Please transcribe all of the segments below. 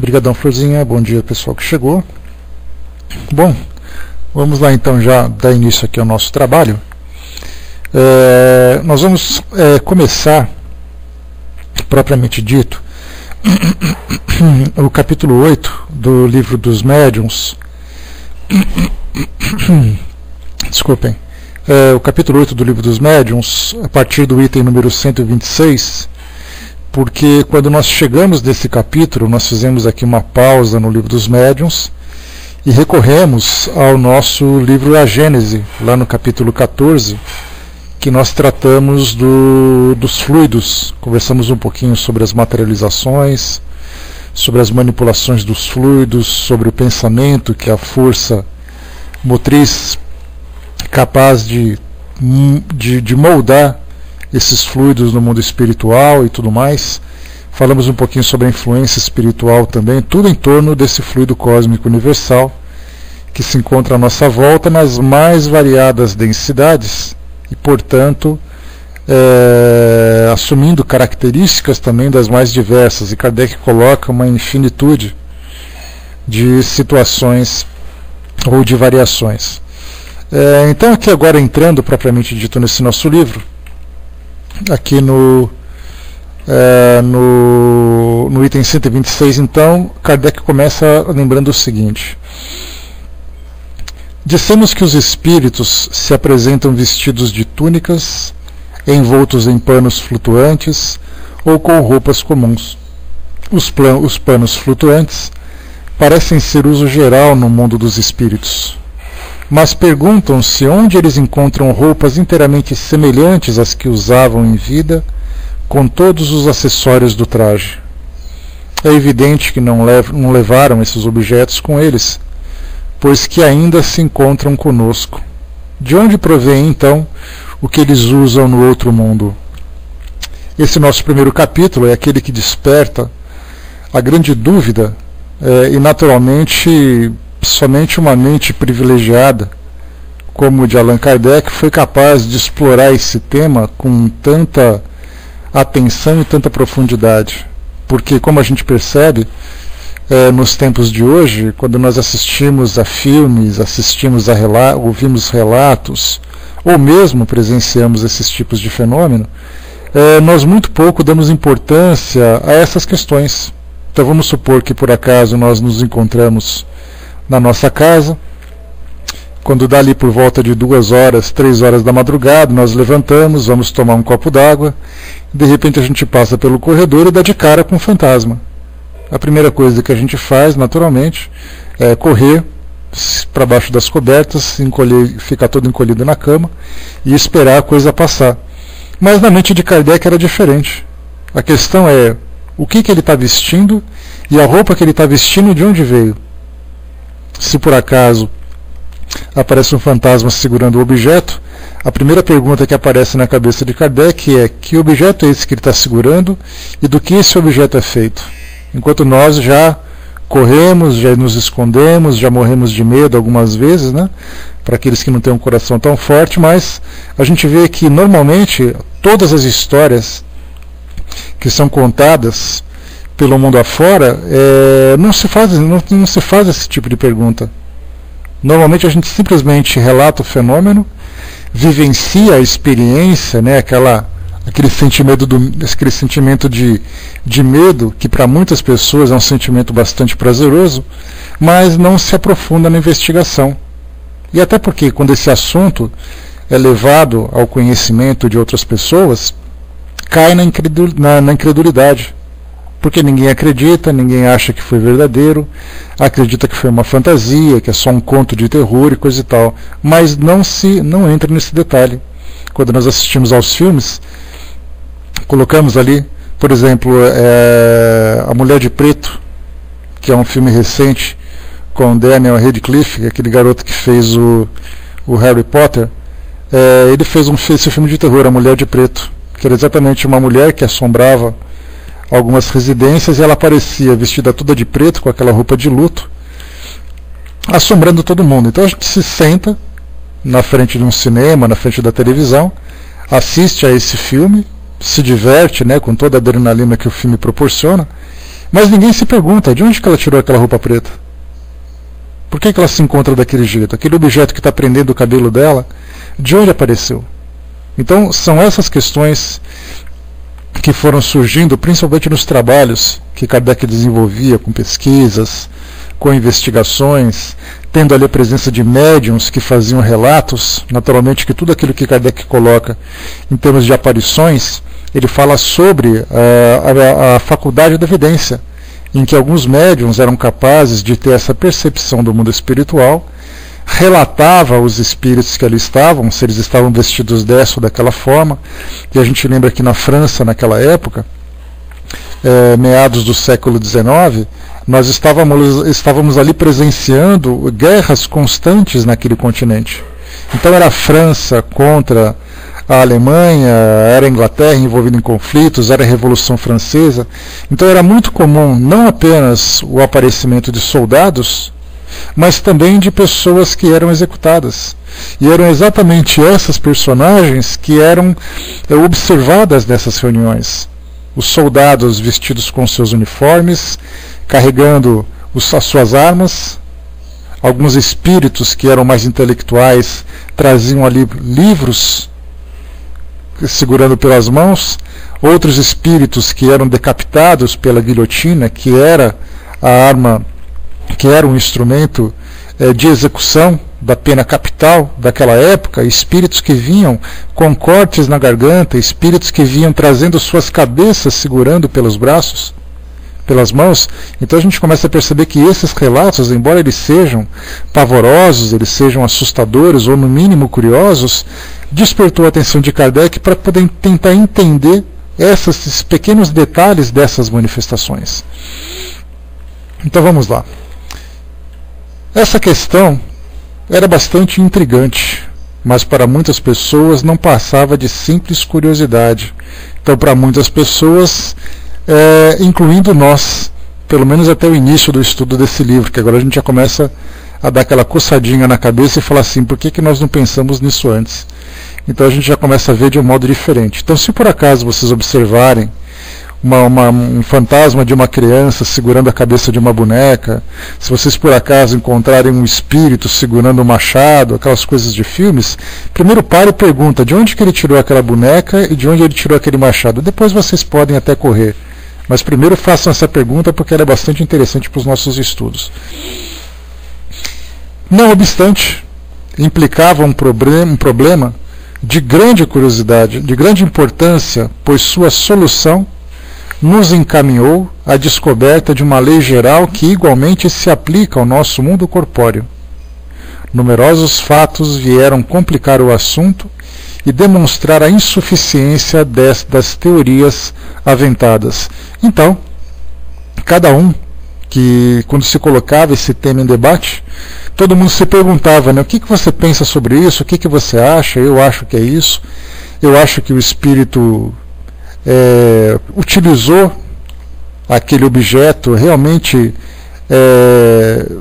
Obrigadão, Florzinha. Bom dia, pessoal que chegou. Bom, vamos lá então já dar início aqui ao nosso trabalho. Nós vamos começar, propriamente dito, o capítulo 8 do livro dos médiuns. Desculpem. O capítulo 8 do livro dos médiuns, a partir do item número 126, porque quando nós chegamos nesse capítulo, nós fizemos aqui uma pausa no livro dos médiuns e recorremos ao nosso livro A Gênese, lá no capítulo 14, que nós tratamos dos fluidos, conversamos um pouquinho sobre as materializações, sobre as manipulações dos fluidos, sobre o pensamento, que é a força motriz capaz de moldar esses fluidos no mundo espiritual e tudo mais. Falamos um pouquinho sobre a influência espiritual também, tudo em torno desse fluido cósmico universal que se encontra à nossa volta nas mais variadas densidades e, portanto, assumindo características também das mais diversas. E Kardec coloca uma infinitude de situações ou de variações. Então, aqui agora entrando propriamente dito nesse nosso livro, aqui no item 126, então, Kardec começa lembrando o seguinte: dissemos que os espíritos se apresentam vestidos de túnicas, envoltos em panos flutuantes ou com roupas comuns. Os panos flutuantes parecem ser uso geral no mundo dos espíritos, mas perguntam-se onde eles encontram roupas inteiramente semelhantes às que usavam em vida, com todos os acessórios do traje. É evidente que não levaram esses objetos com eles, pois que ainda se encontram conosco. De onde provém, então, o que eles usam no outro mundo? Esse nosso primeiro capítulo é aquele que desperta a grande dúvida, e naturalmente somente uma mente privilegiada, como o de Allan Kardec, foi capaz de explorar esse tema com tanta atenção e tanta profundidade. Porque, como a gente percebe, nos tempos de hoje, quando nós assistimos a filmes, ouvimos relatos, ou mesmo presenciamos esses tipos de fenômeno, nós muito pouco damos importância a essas questões. Então vamos supor que por acaso nós nos encontramos na nossa casa, quando dá ali por volta de 2 horas, 3 horas da madrugada, nós levantamos, vamos tomar um copo d'água, de repente a gente passa pelo corredor e dá de cara com um fantasma. A primeira coisa que a gente faz, naturalmente, é correr para baixo das cobertas, ficar todo encolhido na cama e esperar a coisa passar. Mas na mente de Kardec era diferente. A questão é o que ele está vestindo e a roupa que ele está vestindo de onde veio. Se por acaso aparece um fantasma segurando o objeto, a primeira pergunta que aparece na cabeça de Kardec é: que objeto é esse que ele está segurando e do que esse objeto é feito? Enquanto nós já corremos, já nos escondemos, já morremos de medo algumas vezes, né? Para aqueles que não têm um coração tão forte, mas a gente vê que normalmente todas as histórias que são contadas pelo mundo afora, não se faz esse tipo de pergunta. Normalmente a gente simplesmente relata o fenômeno, vivencia a experiência, né, aquele sentimento de medo, que para muitas pessoas é um sentimento bastante prazeroso, mas não se aprofunda na investigação. E até porque quando esse assunto é levado ao conhecimento de outras pessoas, cai na incredulidade. Porque ninguém acredita, ninguém acha que foi verdadeiro, acredita que foi uma fantasia, que é só um conto de terror e coisa e tal. Mas não entra nesse detalhe. Quando nós assistimos aos filmes, colocamos ali, por exemplo, A Mulher de Preto, que é um filme recente com Daniel Radcliffe, aquele garoto que fez o Harry Potter. Ele fez esse filme de terror, A Mulher de Preto, que era exatamente uma mulher que assombrava algumas residências e ela aparecia vestida toda de preto, com aquela roupa de luto, assombrando todo mundo. Então a gente se senta na frente de um cinema, na frente da televisão, assiste a esse filme, se diverte, né, com toda a adrenalina que o filme proporciona, Mas ninguém se pergunta de onde que ela tirou aquela roupa preta. Por que ela se encontra daquele jeito? Aquele objeto que está prendendo o cabelo dela, de onde apareceu? Então, são essas questões que foram surgindo, principalmente nos trabalhos que Kardec desenvolvia, com pesquisas, com investigações, tendo ali a presença de médiuns que faziam relatos. Naturalmente que tudo aquilo que Kardec coloca em termos de aparições, ele fala sobre a faculdade da evidência, em que alguns médiuns eram capazes de ter essa percepção do mundo espiritual, relatava os espíritos que ali estavam, se eles estavam vestidos dessa ou daquela forma. E a gente lembra que na França, naquela época, meados do século XIX, nós estávamos ali presenciando guerras constantes naquele continente. Então era a França contra a Alemanha, era a Inglaterra envolvida em conflitos, era a Revolução Francesa. Então era muito comum não apenas o aparecimento de soldados, mas também de pessoas que eram executadas. E eram exatamente essas personagens que eram observadas nessas reuniões. Os soldados vestidos com seus uniformes, carregando as suas armas. Alguns espíritos que eram mais intelectuais traziam ali livros segurando pelas mãos. Outros espíritos que eram decapitados pela guilhotina, que era a arma, que era um instrumento de execução da pena capital daquela época. Espíritos que vinham com cortes na garganta, espíritos que vinham trazendo suas cabeças segurando pelos braços, pelas mãos. Então a gente começa a perceber que esses relatos, embora eles sejam pavorosos, eles sejam assustadores ou no mínimo curiosos, despertou a atenção de Kardec para poder tentar entender esses pequenos detalhes dessas manifestações. Então vamos lá. Essa questão era bastante intrigante, mas para muitas pessoas não passava de simples curiosidade. Então, para muitas pessoas, incluindo nós, pelo menos até o início do estudo desse livro, que agora a gente já começa a dar aquela coçadinha na cabeça e falar assim, por que nós não pensamos nisso antes? Então a gente já começa a ver de um modo diferente. Então, se por acaso vocês observarem um fantasma de uma criança segurando a cabeça de uma boneca, se vocês por acaso encontrarem um espírito segurando um machado, aquelas coisas de filmes, primeiro pare e pergunta de onde que ele tirou aquela boneca e de onde ele tirou aquele machado. Depois vocês podem até correr, mas primeiro façam essa pergunta porque ela é bastante interessante para os nossos estudos. Não obstante, implicava um problema de grande curiosidade, de grande importância, pois sua solução nos encaminhou à descoberta de uma lei geral que igualmente se aplica ao nosso mundo corpóreo. Numerosos fatos vieram complicar o assunto e demonstrar a insuficiência das teorias aventadas. Então, cada um que, quando se colocava esse tema em debate, todo mundo se perguntava, né, o que você pensa sobre isso, o que você acha, eu acho que é isso, eu acho que o espírito utilizou aquele objeto realmente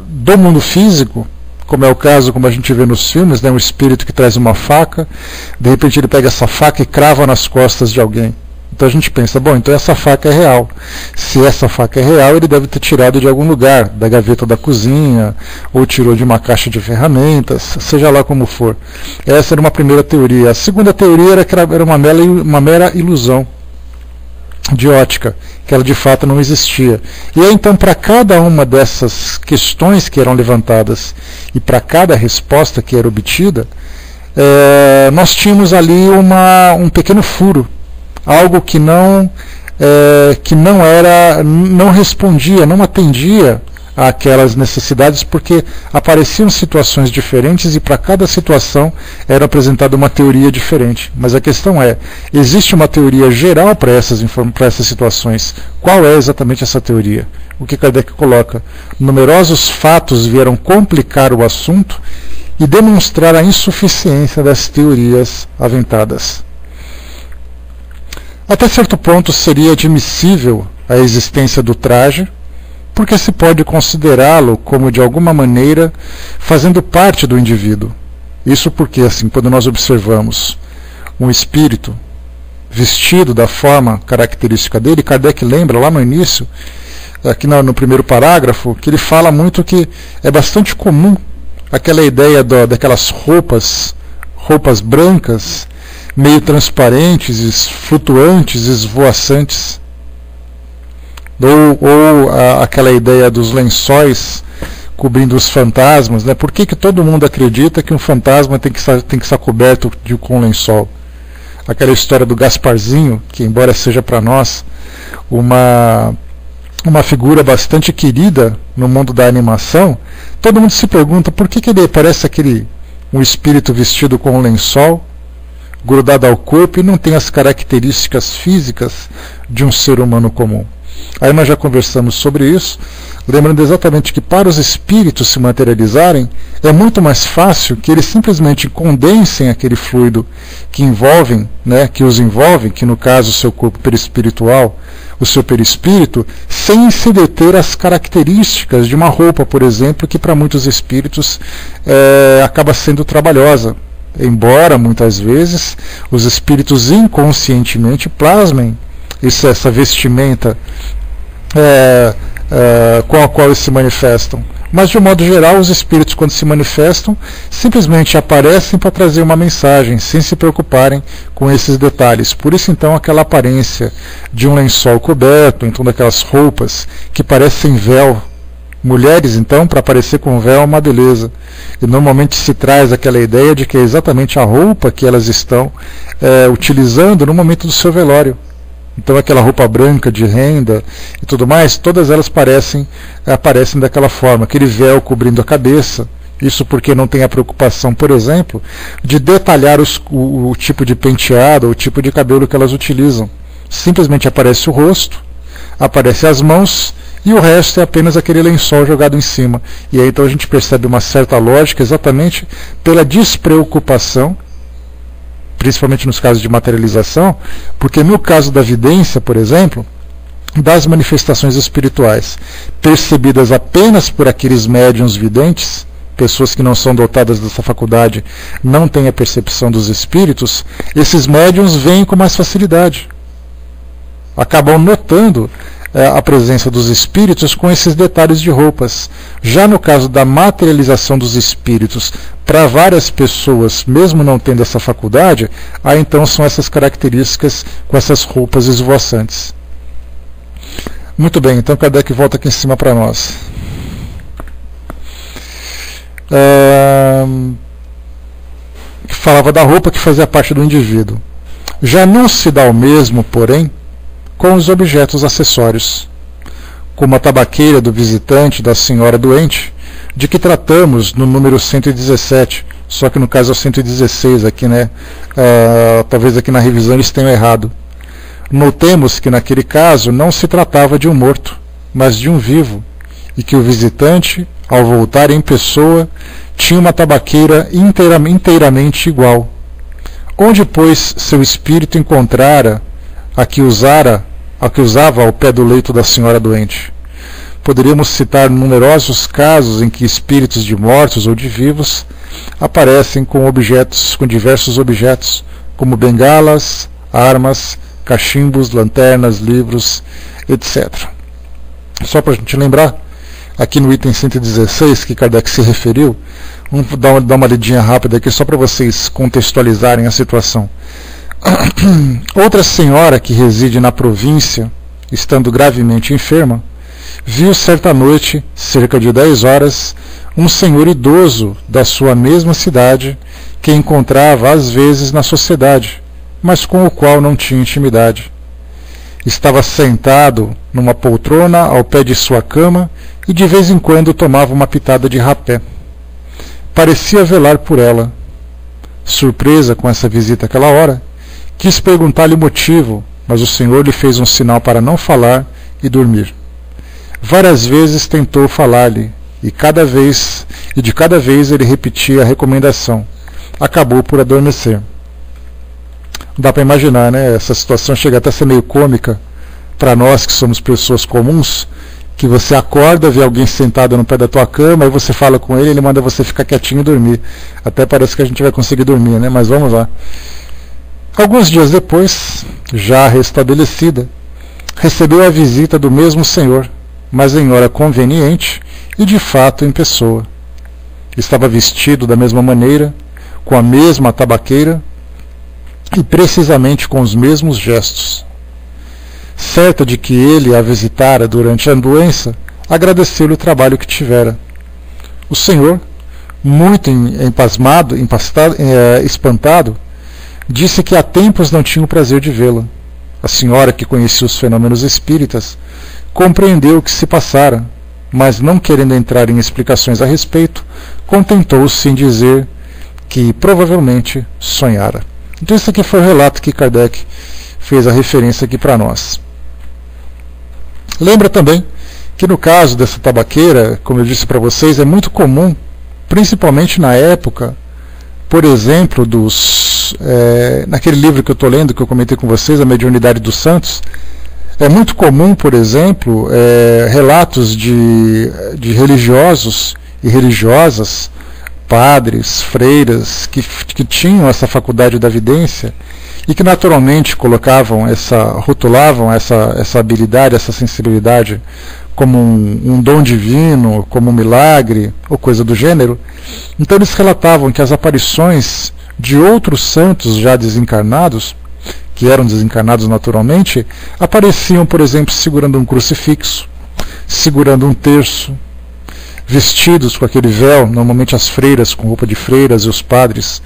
do mundo físico, como é o caso, como a gente vê nos filmes, né, um espírito que traz uma faca, de repente ele pega essa faca e crava nas costas de alguém. Então a gente pensa, bom, então essa faca é real. Se essa faca é real, ele deve ter tirado de algum lugar, da gaveta da cozinha, ou tirou de uma caixa de ferramentas, seja lá como for. Essa era uma primeira teoria. A segunda teoria era que era uma mera ilusão de ótica, que ela de fato não existia. E aí então, para cada uma dessas questões que eram levantadas e para cada resposta que era obtida, nós tínhamos ali um pequeno furo, algo que não respondia, não atendia àquelas necessidades, porque apareciam situações diferentes e para cada situação era apresentada uma teoria diferente. Mas a questão existe uma teoria geral para essas situações? Qual é exatamente essa teoria? O que Kardec coloca? Numerosos fatos vieram complicar o assunto e demonstrar a insuficiência das teorias aventadas. Até certo ponto seria admissível a existência do traje, porque se pode considerá-lo como de alguma maneira fazendo parte do indivíduo. Isso porque, assim, quando nós observamos um espírito vestido da forma característica dele, Kardec lembra lá no início aqui no primeiro parágrafo, que ele fala muito que é bastante comum aquela ideia daquelas roupas brancas, meio transparentes, flutuantes, esvoaçantes, ou aquela ideia dos lençóis cobrindo os fantasmas, né? Por que todo mundo acredita que um fantasma tem que estar coberto com lençol? Aquela história do Gasparzinho, que embora seja para nós uma figura bastante querida no mundo da animação, todo mundo se pergunta por que ele parece um espírito vestido com um lençol, grudado ao corpo, e não tem as características físicas de um ser humano comum. Aí nós já conversamos sobre isso, lembrando exatamente que para os espíritos se materializarem, é muito mais fácil que eles simplesmente condensem aquele fluido que os envolve, que no caso o seu corpo perispiritual, o seu perispírito, sem se deter às características de uma roupa, por exemplo, que para muitos espíritos acaba sendo trabalhosa. Embora muitas vezes os espíritos inconscientemente plasmem essa vestimenta com a qual eles se manifestam. Mas, de um modo geral, os espíritos, quando se manifestam, simplesmente aparecem para trazer uma mensagem, sem se preocuparem com esses detalhes. Por isso, então, aquela aparência de um lençol coberto, então daquelas roupas que parecem véu. Mulheres, então, para aparecer com véu é uma beleza. E normalmente se traz aquela ideia de que é exatamente a roupa que elas estão utilizando no momento do seu velório. Então aquela roupa branca de renda e tudo mais, todas elas aparecem daquela forma, aquele véu cobrindo a cabeça. Isso porque não tem a preocupação, por exemplo, de detalhar o tipo de penteado ou o tipo de cabelo que elas utilizam. Simplesmente aparece o rosto, aparece as mãos e o resto é apenas aquele lençol jogado em cima. E aí então a gente percebe uma certa lógica exatamente pela despreocupação, principalmente nos casos de materialização, porque no caso da vidência, por exemplo, das manifestações espirituais, percebidas apenas por aqueles médiuns videntes, pessoas que não são dotadas dessa faculdade, não têm a percepção dos espíritos, esses médiuns veem com mais facilidade. Acabam notando a presença dos espíritos com esses detalhes de roupas. Já no caso da materialização dos espíritos para várias pessoas, mesmo não tendo essa faculdade, aí então são essas características com essas roupas esvoaçantes. Muito bem, então Kardec volta aqui em cima para nós. Que falava da roupa que fazia parte do indivíduo. Já não se dá o mesmo, porém, com os objetos acessórios, como a tabaqueira do visitante da senhora doente, de que tratamos no número 117, só que no caso é o 116 aqui, né? Talvez aqui na revisão eles tenham errado. Notemos que naquele caso não se tratava de um morto, mas de um vivo, e que o visitante, ao voltar em pessoa, tinha uma tabaqueira inteiramente igual. Onde, pois, seu espírito encontrara a que usava ao pé do leito da senhora doente? Poderíamos citar numerosos casos em que espíritos de mortos ou de vivos aparecem com diversos objetos, como bengalas, armas, cachimbos, lanternas, livros, etc. Só para a gente lembrar, aqui no item 116 que Kardec se referiu, vamos dar uma lidinha rápida aqui só para vocês contextualizarem a situação. Outra senhora que reside na província, estando gravemente enferma, viu certa noite, cerca de 10 horas, um senhor idoso da sua mesma cidade, que encontrava às vezes na sociedade, mas com o qual não tinha intimidade. Estava sentado numa poltrona ao pé de sua cama e de vez em quando tomava uma pitada de rapé. Parecia velar por ela. Surpresa com essa visita àquela hora, quis perguntar-lhe o motivo, mas o senhor lhe fez um sinal para não falar e dormir. Várias vezes tentou falar-lhe, e de cada vez ele repetia a recomendação. Acabou por adormecer. Dá para imaginar, né? Essa situação chega até a ser meio cômica para nós que somos pessoas comuns, que você acorda, vê alguém sentado no pé da tua cama, aí você fala com ele, ele manda você ficar quietinho e dormir. Até parece que a gente vai conseguir dormir, né? Mas vamos lá. Alguns dias depois, já restabelecida, recebeu a visita do mesmo senhor, mas em hora conveniente e de fato em pessoa. Estava vestido da mesma maneira, com a mesma tabaqueira e precisamente com os mesmos gestos. Certa de que ele a visitara durante a doença, agradeceu-lhe o trabalho que tivera. O senhor, muito espantado, disse que há tempos não tinha o prazer de vê-la. A senhora, que conhecia os fenômenos espíritas, compreendeu o que se passara, mas não querendo entrar em explicações a respeito, contentou-se em dizer que provavelmente sonhara. Então esse aqui foi o relato que Kardec fez a referência aqui para nós. Lembra também que no caso dessa tabaqueira, como eu disse para vocês, é muito comum, principalmente na época, por exemplo, naquele livro que eu estou lendo, que eu comentei com vocês, A Mediunidade dos Santos, é muito comum, por exemplo, relatos de religiosos e religiosas, padres, freiras, que tinham essa faculdade da vidência e que naturalmente rotulavam essa habilidade, essa sensibilidade como um dom divino, como um milagre ou coisa do gênero. Então eles relatavam que as aparições de outros santos já desencarnados, que eram desencarnados naturalmente, apareciam, por exemplo, segurando um crucifixo, segurando um terço, vestidos com aquele véu, normalmente as freiras com roupa de freiras e os padres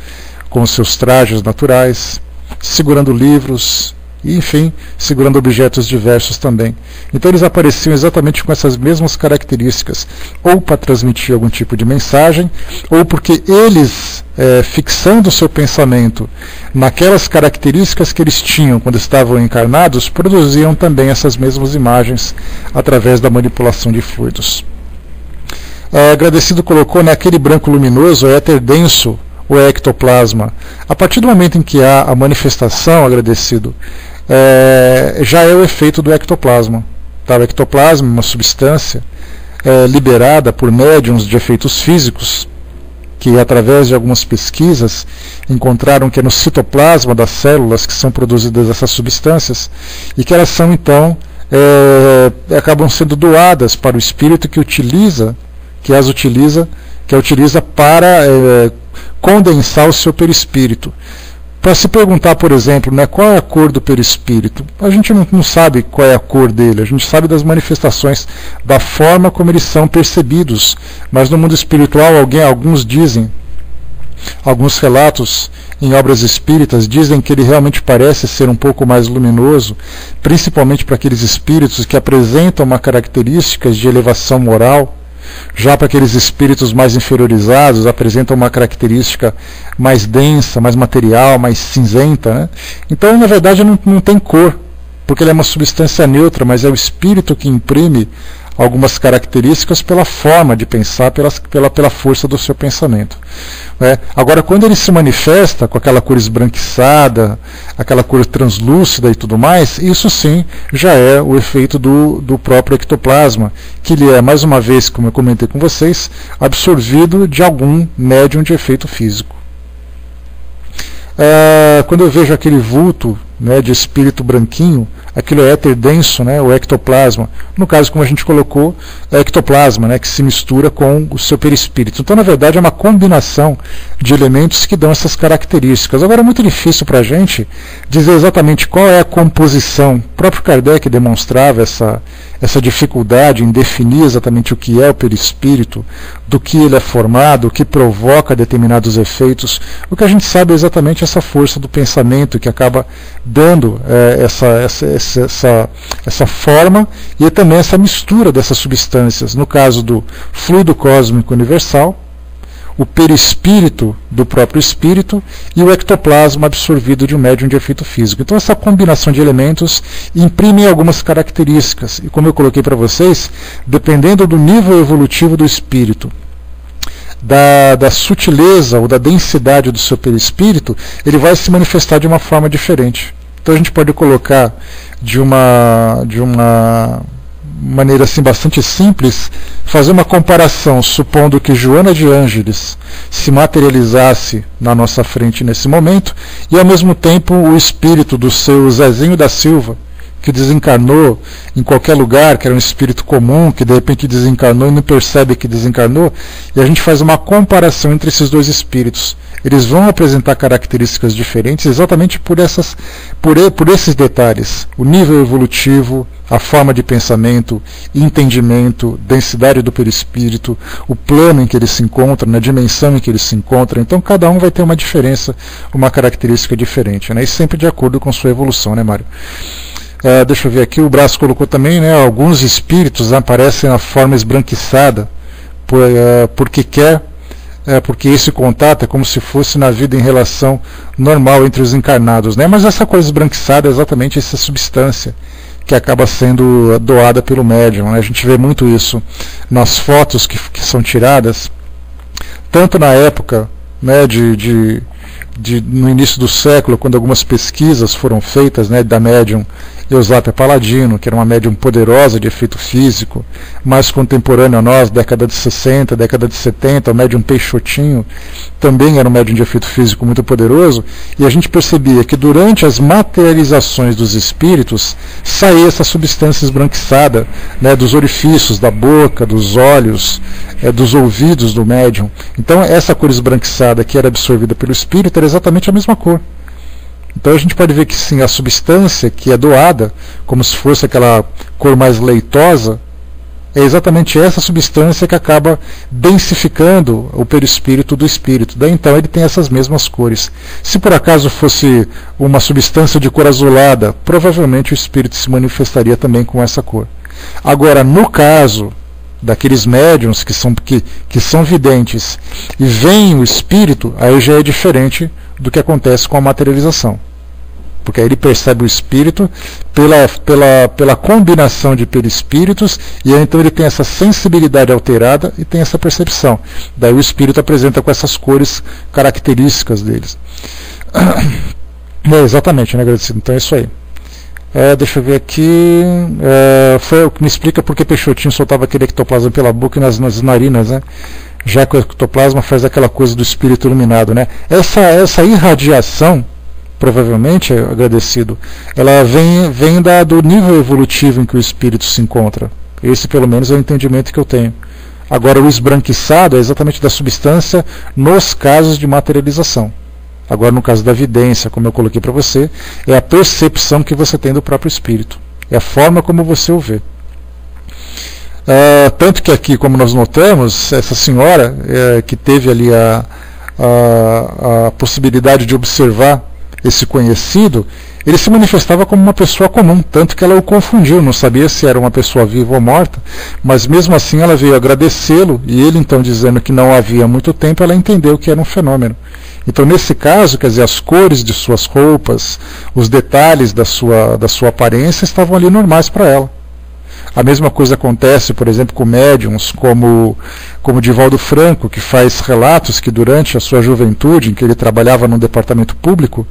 com os seus trajes naturais, segurando livros e, enfim, segurando objetos diversos também. Então eles apareciam exatamente com essas mesmas características, ou para transmitir algum tipo de mensagem, ou porque eles, fixando o seu pensamento naquelas características que eles tinham quando estavam encarnados, produziam também essas mesmas imagens através da manipulação de fluidos. Agradecido colocou, né, aquele branco luminoso, é éter denso, o ectoplasma. A partir do momento em que há a manifestação, Agradecido, já é o efeito do ectoplasma. Tá? O ectoplasma é uma substância liberada por médiuns de efeitos físicos, que através de algumas pesquisas encontraram que é no citoplasma das células que são produzidas essas substâncias e que elas são então acabam sendo doadas para o espírito que as utiliza para condensar o seu perispírito. Para se perguntar, por exemplo, né, qual é a cor do perispírito, a gente não sabe qual é a cor dele, a gente sabe das manifestações, da forma como eles são percebidos, mas no mundo espiritual alguns relatos em obras espíritas dizem que ele realmente parece ser um pouco mais luminoso, principalmente para aqueles espíritos que apresentam uma característica de elevação moral. Já para aqueles espíritos mais inferiorizados, apresentam uma característica mais densa, mais material, mais cinzenta, né? Então, na verdade, não tem cor, porque ele é uma substância neutra, mas é o espírito que imprime algumas características pela forma de pensar, pela força do seu pensamento. Agora, quando ele se manifesta com aquela cor esbranquiçada, aquela cor translúcida e tudo mais, isso sim já é o efeito do próprio ectoplasma, que ele é, mais uma vez, como eu comentei com vocês, absorvido de algum médium de efeito físico. Quando eu vejo aquele vulto, né, de espírito branquinho, aquilo é éter denso, né, o ectoplasma. No caso, como a gente colocou, é ectoplasma, né, que se mistura com o seu perispírito. Então, na verdade, é uma combinação de elementos que dão essas características. Agora, é muito difícil para a gente dizer exatamente qual é a composição. O próprio Kardec demonstrava essa dificuldade em definir exatamente o que é o perispírito, do que ele é formado, o que provoca determinados efeitos. O que a gente sabe é exatamente essa força do pensamento que acaba dando essa forma e também essa mistura dessas substâncias. No caso do fluido cósmico universal, o perispírito do próprio espírito e o ectoplasma absorvido de um médium de efeito físico. Então essa combinação de elementos imprime algumas características. E como eu coloquei para vocês, dependendo do nível evolutivo do espírito, da sutileza ou da densidade do seu perispírito, ele vai se manifestar de uma forma diferente. Então a gente pode colocar de uma maneira assim bastante simples, fazer uma comparação, supondo que Joana de Ângeles se materializasse na nossa frente nesse momento, e ao mesmo tempo o espírito do seu Zezinho da Silva, que desencarnou em qualquer lugar, que era um espírito comum, que de repente desencarnou e não percebe que desencarnou, e a gente faz uma comparação entre esses dois espíritos. Eles vão apresentar características diferentes exatamente por esses detalhes. O nível evolutivo, a forma de pensamento, entendimento, densidade do perispírito, o plano em que ele se encontra, na dimensão em que ele se encontra. Então cada um vai ter uma diferença, uma característica diferente, né? E sempre de acordo com sua evolução, né, Mário? Deixa eu ver aqui, o Brás colocou também, né, alguns espíritos aparecem na forma esbranquiçada, porque esse contato é como se fosse na vida em relação normal entre os encarnados, né? Mas essa coisa esbranquiçada é exatamente essa substância que acaba sendo doada pelo médium, né? A gente vê muito isso nas fotos que são tiradas, tanto na época, né, no início do século, quando algumas pesquisas foram feitas, né, da médium Eusápia Paladino, que era uma médium poderosa de efeito físico, mais contemporâneo a nós, década de 60, década de 70, o médium Peixotinho também era um médium de efeito físico muito poderoso, e a gente percebia que durante as materializações dos espíritos saía essa substância esbranquiçada, né, dos orifícios, da boca, dos olhos, dos ouvidos do médium. Então essa cor esbranquiçada que era absorvida pelo espírito era exatamente a mesma cor. Então a gente pode ver que sim, a substância que é doada, como se fosse aquela cor mais leitosa, é exatamente essa substância que acaba densificando o perispírito do espírito. Daí então ele tem essas mesmas cores. Se por acaso fosse uma substância de cor azulada, provavelmente o espírito se manifestaria também com essa cor. Agora, no caso daqueles médiuns que são videntes e veem o espírito, aí já é diferente do que acontece com a materialização, porque aí ele percebe o espírito pela combinação de perispíritos, e aí então ele tem essa sensibilidade alterada e tem essa percepção. Daí o espírito apresenta com essas cores características deles. Exatamente, né, agradecido? Então é isso aí. Deixa eu ver aqui. Foi o que me explica porque Peixotinho soltava aquele ectoplasma pela boca e nas narinas, né? Já que o ectoplasma faz aquela coisa do espírito iluminado, né? Essa irradiação, provavelmente, agradecido, ela vem do nível evolutivo em que o espírito se encontra. Esse, pelo menos, é o entendimento que eu tenho. Agora, o esbranquiçado é exatamente da substância nos casos de materialização. Agora, no caso da vidência, como eu coloquei para você, é a percepção que você tem do próprio espírito. É a forma como você o vê. Tanto que aqui, como nós notamos, essa senhora que teve ali a possibilidade de observar esse conhecido, ele se manifestava como uma pessoa comum, tanto que ela o confundiu, não sabia se era uma pessoa viva ou morta, mas mesmo assim ela veio agradecê-lo, e ele então dizendo que não havia muito tempo, ela entendeu que era um fenômeno. Então nesse caso, quer dizer, as cores de suas roupas, os detalhes da sua aparência estavam ali normais para ela. A mesma coisa acontece, por exemplo, com médiums como Divaldo Franco, que faz relatos que durante a sua juventude, em que ele trabalhava num departamento público,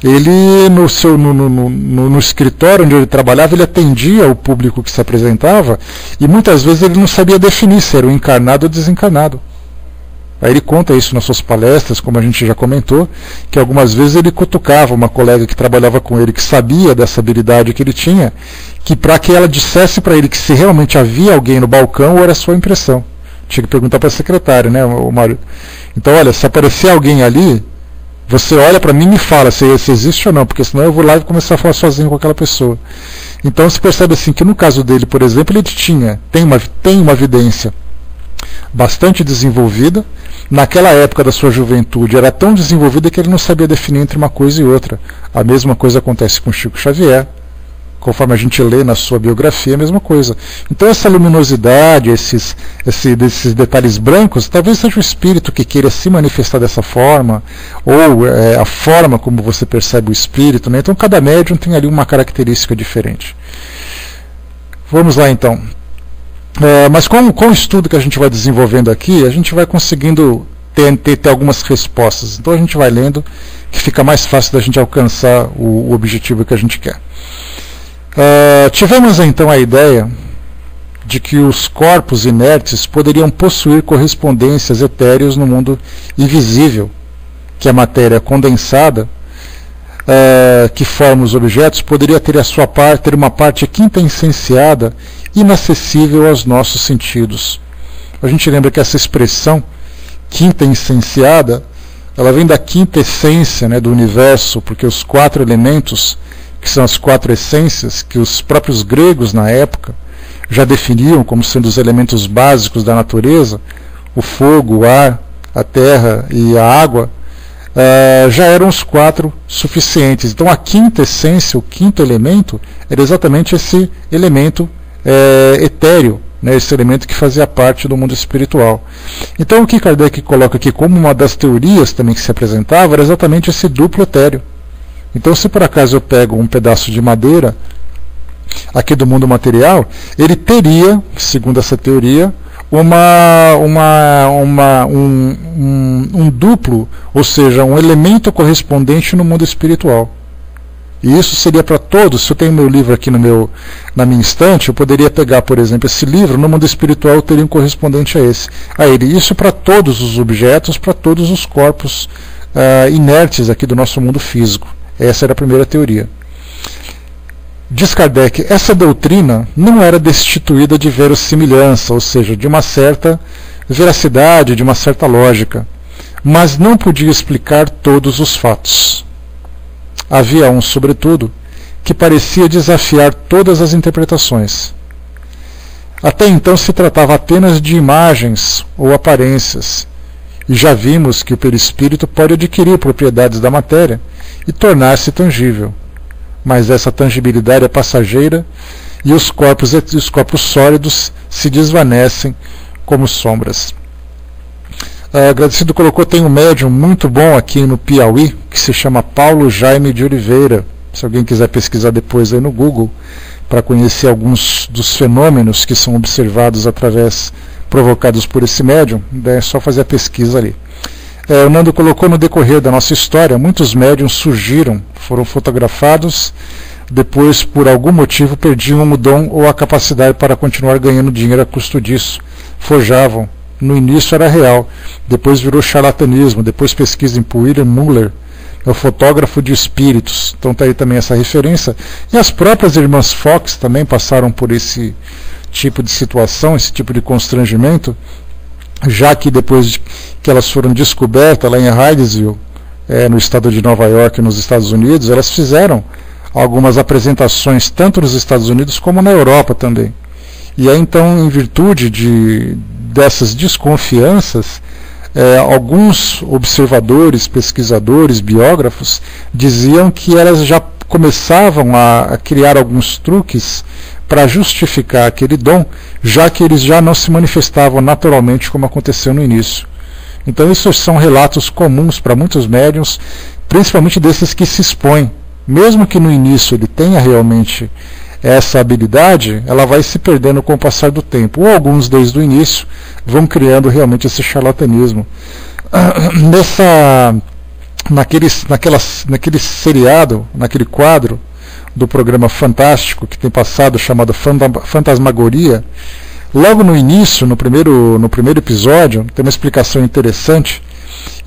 ele no escritório onde ele trabalhava, ele atendia o público que se apresentava, e muitas vezes ele não sabia definir se era o encarnado ou desencarnado. Aí ele conta isso nas suas palestras, como a gente já comentou, que algumas vezes ele cutucava uma colega que trabalhava com ele, que sabia dessa habilidade que ele tinha, que para que ela dissesse para ele que se realmente havia alguém no balcão ou era sua impressão. Tinha que perguntar para a secretária, né, o Mário? Então, olha, se aparecer alguém ali, você olha para mim e me fala se existe ou não, porque senão eu vou lá e começar a falar sozinho com aquela pessoa. Então se percebe assim que no caso dele, por exemplo, ele tem uma vidência bastante desenvolvida. Naquela época da sua juventude era tão desenvolvida que ele não sabia definir entre uma coisa e outra. A mesma coisa acontece com Chico Xavier, conforme a gente lê na sua biografia, a mesma coisa. Então essa luminosidade, esses detalhes brancos, talvez seja o espírito que queira se manifestar dessa forma, ou a forma como você percebe o espírito, né? Então cada médium tem ali uma característica diferente. Vamos lá então. Mas com o estudo que a gente vai desenvolvendo aqui, a gente vai conseguindo ter algumas respostas. Então a gente vai lendo, que fica mais fácil da gente alcançar o objetivo que a gente quer. Tivemos então a ideia de que os corpos inertes poderiam possuir correspondências etéreas no mundo invisível, que a matéria condensada que forma os objetos poderia ter ter uma parte quintessenciada, inacessível aos nossos sentidos. A gente lembra que essa expressão quintessenciada, ela vem da quinta essência, né, do universo, porque os 4 elementos, que são as 4 essências, que os próprios gregos na época já definiam como sendo os elementos básicos da natureza, o fogo, o ar, a terra e a água, já eram os 4 suficientes. Então a quinta essência, o quinto elemento, era exatamente esse elemento etéreo, né, esse elemento que fazia parte do mundo espiritual. Então o que Kardec coloca aqui como uma das teorias também que se apresentava era exatamente esse duplo etéreo. Então se por acaso eu pego um pedaço de madeira aqui do mundo material, ele teria, segundo essa teoria, um duplo, ou seja, um elemento correspondente no mundo espiritual. E isso seria para todos. Se eu tenho meu livro aqui na minha estante, eu poderia pegar, por exemplo, esse livro, no mundo espiritual eu teria um correspondente a ele. Isso para todos os objetos, para todos os corpos inertes aqui do nosso mundo físico. Essa era a primeira teoria. Diz Kardec, essa doutrina não era destituída de verossimilhança, ou seja, de uma certa veracidade, de uma certa lógica, mas não podia explicar todos os fatos. Havia um, sobretudo, que parecia desafiar todas as interpretações. Até então se tratava apenas de imagens ou aparências, e já vimos que o perispírito pode adquirir propriedades da matéria e tornar-se tangível. Mas essa tangibilidade é passageira e os corpos sólidos se desvanecem como sombras. Agradecido colocou, tem um médium muito bom aqui no Piauí, que se chama Paulo Jaime de Oliveira. Se alguém quiser pesquisar depois aí no Google, para conhecer alguns dos fenômenos que são observados provocados por esse médium, é só fazer a pesquisa ali. O Nando colocou, no decorrer da nossa história, muitos médiums surgiram, foram fotografados, depois por algum motivo perdiam o dom ou a capacidade para continuar ganhando dinheiro a custo disso. Forjavam. No início era real, depois virou charlatanismo, depois pesquisa em William Muller, é o fotógrafo de espíritos. Então está aí também essa referência. E as próprias irmãs Fox também passaram por esse tipo de situação, esse tipo de constrangimento, já que depois que elas foram descobertas lá em Hydesville, no estado de Nova York, nos Estados Unidos, elas fizeram algumas apresentações tanto nos Estados Unidos como na Europa também. E aí então, em virtude dessas desconfianças, alguns observadores, pesquisadores, biógrafos diziam que elas já começavam a criar alguns truques para justificar aquele dom, já que eles já não se manifestavam naturalmente como aconteceu no início. Então isso são relatos comuns para muitos médiuns, principalmente desses que se expõem. Mesmo que no início ele tenha realmente essa habilidade, ela vai se perdendo com o passar do tempo. Ou alguns desde o início vão criando realmente esse charlatanismo. Naquele seriado, naquele quadro do programa Fantástico que tem passado, chamado Fantasmagoria, logo no início, no primeiro episódio, tem uma explicação interessante,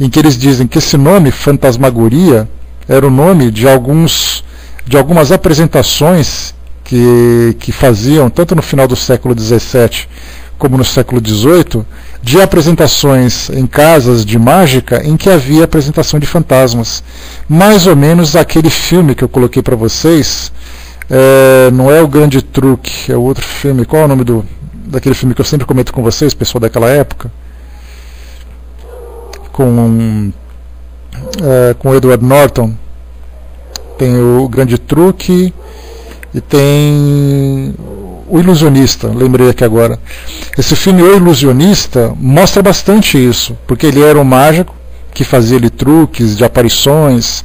em que eles dizem que esse nome, Fantasmagoria, era o nome de algumas apresentações que faziam, tanto no final do século XVII como no século XVIII, de apresentações em casas de mágica em que havia apresentação de fantasmas. Mais ou menos aquele filme que eu coloquei para vocês, não é o Grande Truque, é o outro filme. Qual é o nome daquele filme que eu sempre comento com vocês, pessoal daquela época? Com Edward Norton. Tem o Grande Truque e tem O Ilusionista, lembrei aqui agora. Esse filme O Ilusionista mostra bastante isso, porque ele era um mágico que fazia ali truques de aparições,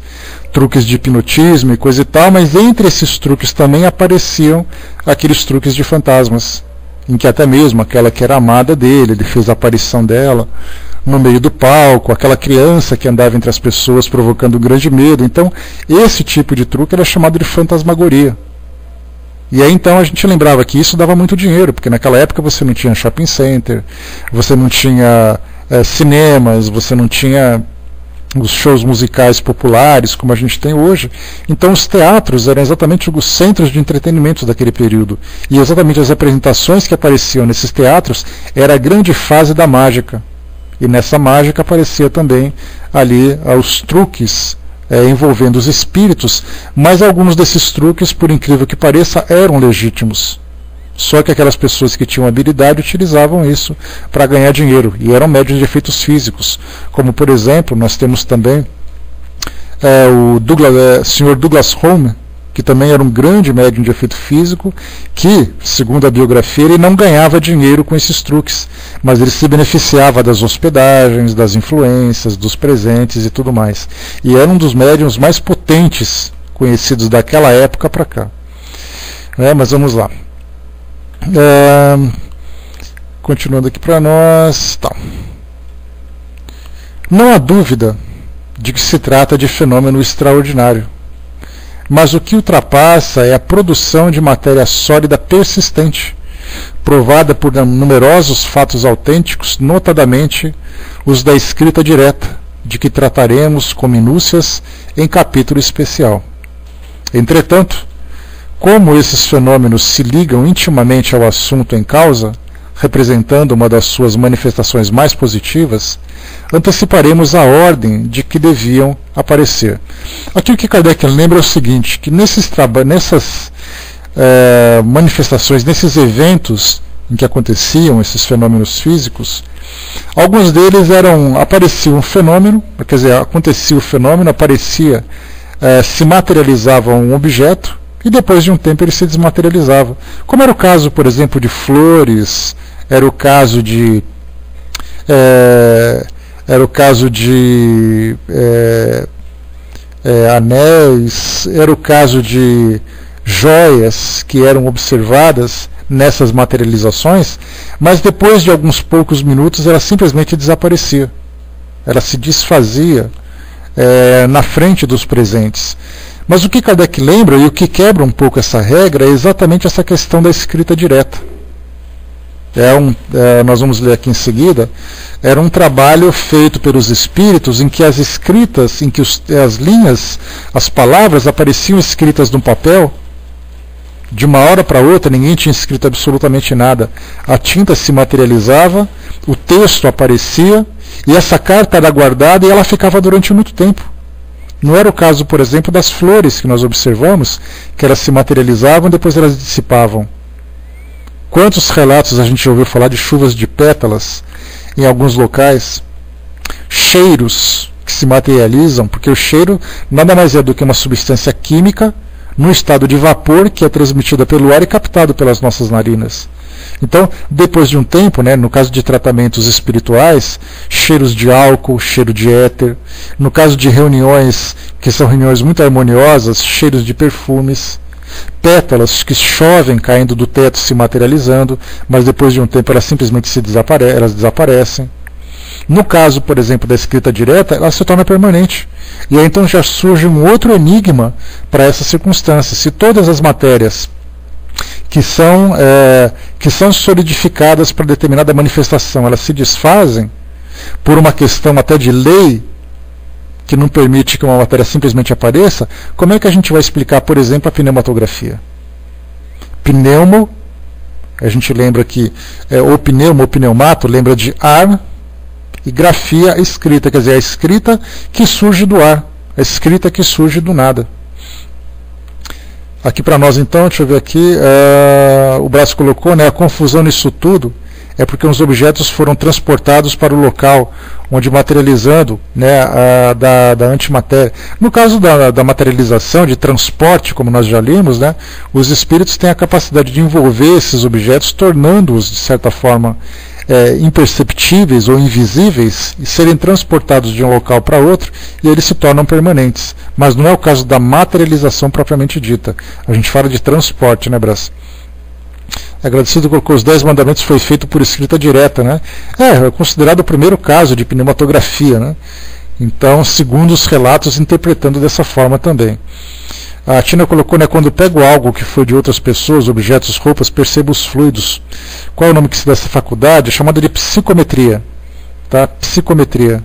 truques de hipnotismo e coisa e tal, mas entre esses truques também apareciam aqueles truques de fantasmas, em que até mesmo aquela que era amada dele, ele fez a aparição dela no meio do palco, aquela criança que andava entre as pessoas provocando um grande medo. Então esse tipo de truque era chamado de fantasmagoria. E aí então a gente lembrava que isso dava muito dinheiro, porque naquela época você não tinha shopping center, você não tinha cinemas, você não tinha os shows musicais populares, como a gente tem hoje. Então os teatros eram exatamente os centros de entretenimento daquele período. E exatamente as apresentações que apareciam nesses teatros era a grande fase da mágica. E nessa mágica aparecia também ali os truques envolvendo os espíritos, mas alguns desses truques, por incrível que pareça, eram legítimos. Só que aquelas pessoas que tinham habilidade utilizavam isso para ganhar dinheiro, e eram médiuns de efeitos físicos. Como, por exemplo, nós temos também o Sr. Douglas Home, que também era um grande médium de efeito físico, que, segundo a biografia, ele não ganhava dinheiro com esses truques, mas ele se beneficiava das hospedagens, das influências, dos presentes e tudo mais. E era um dos médiums mais potentes conhecidos daquela época para cá. Mas vamos lá. Continuando aqui para nós. Tá. Não há dúvida de que se trata de fenômeno extraordinário, mas o que ultrapassa é a produção de matéria sólida persistente, provada por numerosos fatos autênticos, notadamente os da escrita direta, de que trataremos com minúcias em capítulo especial. Entretanto, como esses fenômenos se ligam intimamente ao assunto em causa, representando uma das suas manifestações mais positivas, anteciparemos a ordem de que deviam aparecer. Aqui o que Kardec lembra é o seguinte, que nessas manifestações, nesses eventos em que aconteciam esses fenômenos físicos, alguns deles aparecia um fenômeno, quer dizer, acontecia o fenômeno, aparecia, se materializava um objeto, e depois de um tempo ele se desmaterializava. Como era o caso, por exemplo, de flores, era o caso de anéis, era o caso de joias que eram observadas nessas materializações, mas depois de alguns poucos minutos ela simplesmente desaparecia. Ela se desfazia na frente dos presentes. Mas o que Kardec lembra, e o que quebra um pouco essa regra, é exatamente essa questão da escrita direta. Nós vamos ler aqui em seguida, era um trabalho feito pelos espíritos em que as escritas, em que as linhas, as palavras apareciam escritas no papel, de uma hora para outra ninguém tinha escrito absolutamente nada. A tinta se materializava, o texto aparecia, e essa carta era guardada e ela ficava durante muito tempo. Não era o caso, por exemplo, das flores que nós observamos, que elas se materializavam e depois elas dissipavam. Quantos relatos a gente ouviu falar de chuvas de pétalas em alguns locais? Cheiros que se materializam, porque o cheiro nada mais é do que uma substância química no estado de vapor que é transmitida pelo ar e captado pelas nossas narinas. Então, depois de um tempo, no caso de tratamentos espirituais, cheiros de álcool, cheiro de éter. No caso de reuniões, que são reuniões muito harmoniosas, cheiros de perfumes. Pétalas que chovem caindo do teto, se materializando, mas depois de um tempo elas simplesmente elas desaparecem. No caso, por exemplo, da escrita direta, ela se torna permanente. E aí então já surge um outro enigma para essa circunstância. Se todas as matérias que são solidificadas para determinada manifestação, elas se desfazem por uma questão até de lei que não permite que uma matéria simplesmente apareça, como é que a gente vai explicar, por exemplo, a pneumatografia? Pneumo, a gente lembra que o pneumo, o pneumato, lembra de ar, e grafia, escrita, quer dizer, a escrita que surge do ar, a escrita que surge do nada. Aqui para nós então, deixa eu ver aqui, o Brás colocou, a confusão nisso tudo é porque os objetos foram transportados para o local onde materializando da antimatéria. No caso da materialização, de transporte, como nós já limos, os espíritos têm a capacidade de envolver esses objetos, tornando-os, de certa forma, imperceptíveis ou invisíveis e serem transportados de um local para outro e eles se tornam permanentes. Mas não é o caso da materialização propriamente dita. A gente fala de transporte, Brás? Agradecido colocou os 10 mandamentos foi feito por escrita direta, é considerado o primeiro caso de pneumatografia, Então, segundo os relatos, interpretando dessa forma também. A Tina colocou, quando pego algo que foi de outras pessoas, objetos, roupas, percebo os fluidos. Qual é o nome que se dá essa faculdade? É chamada de psicometria. Psicometria.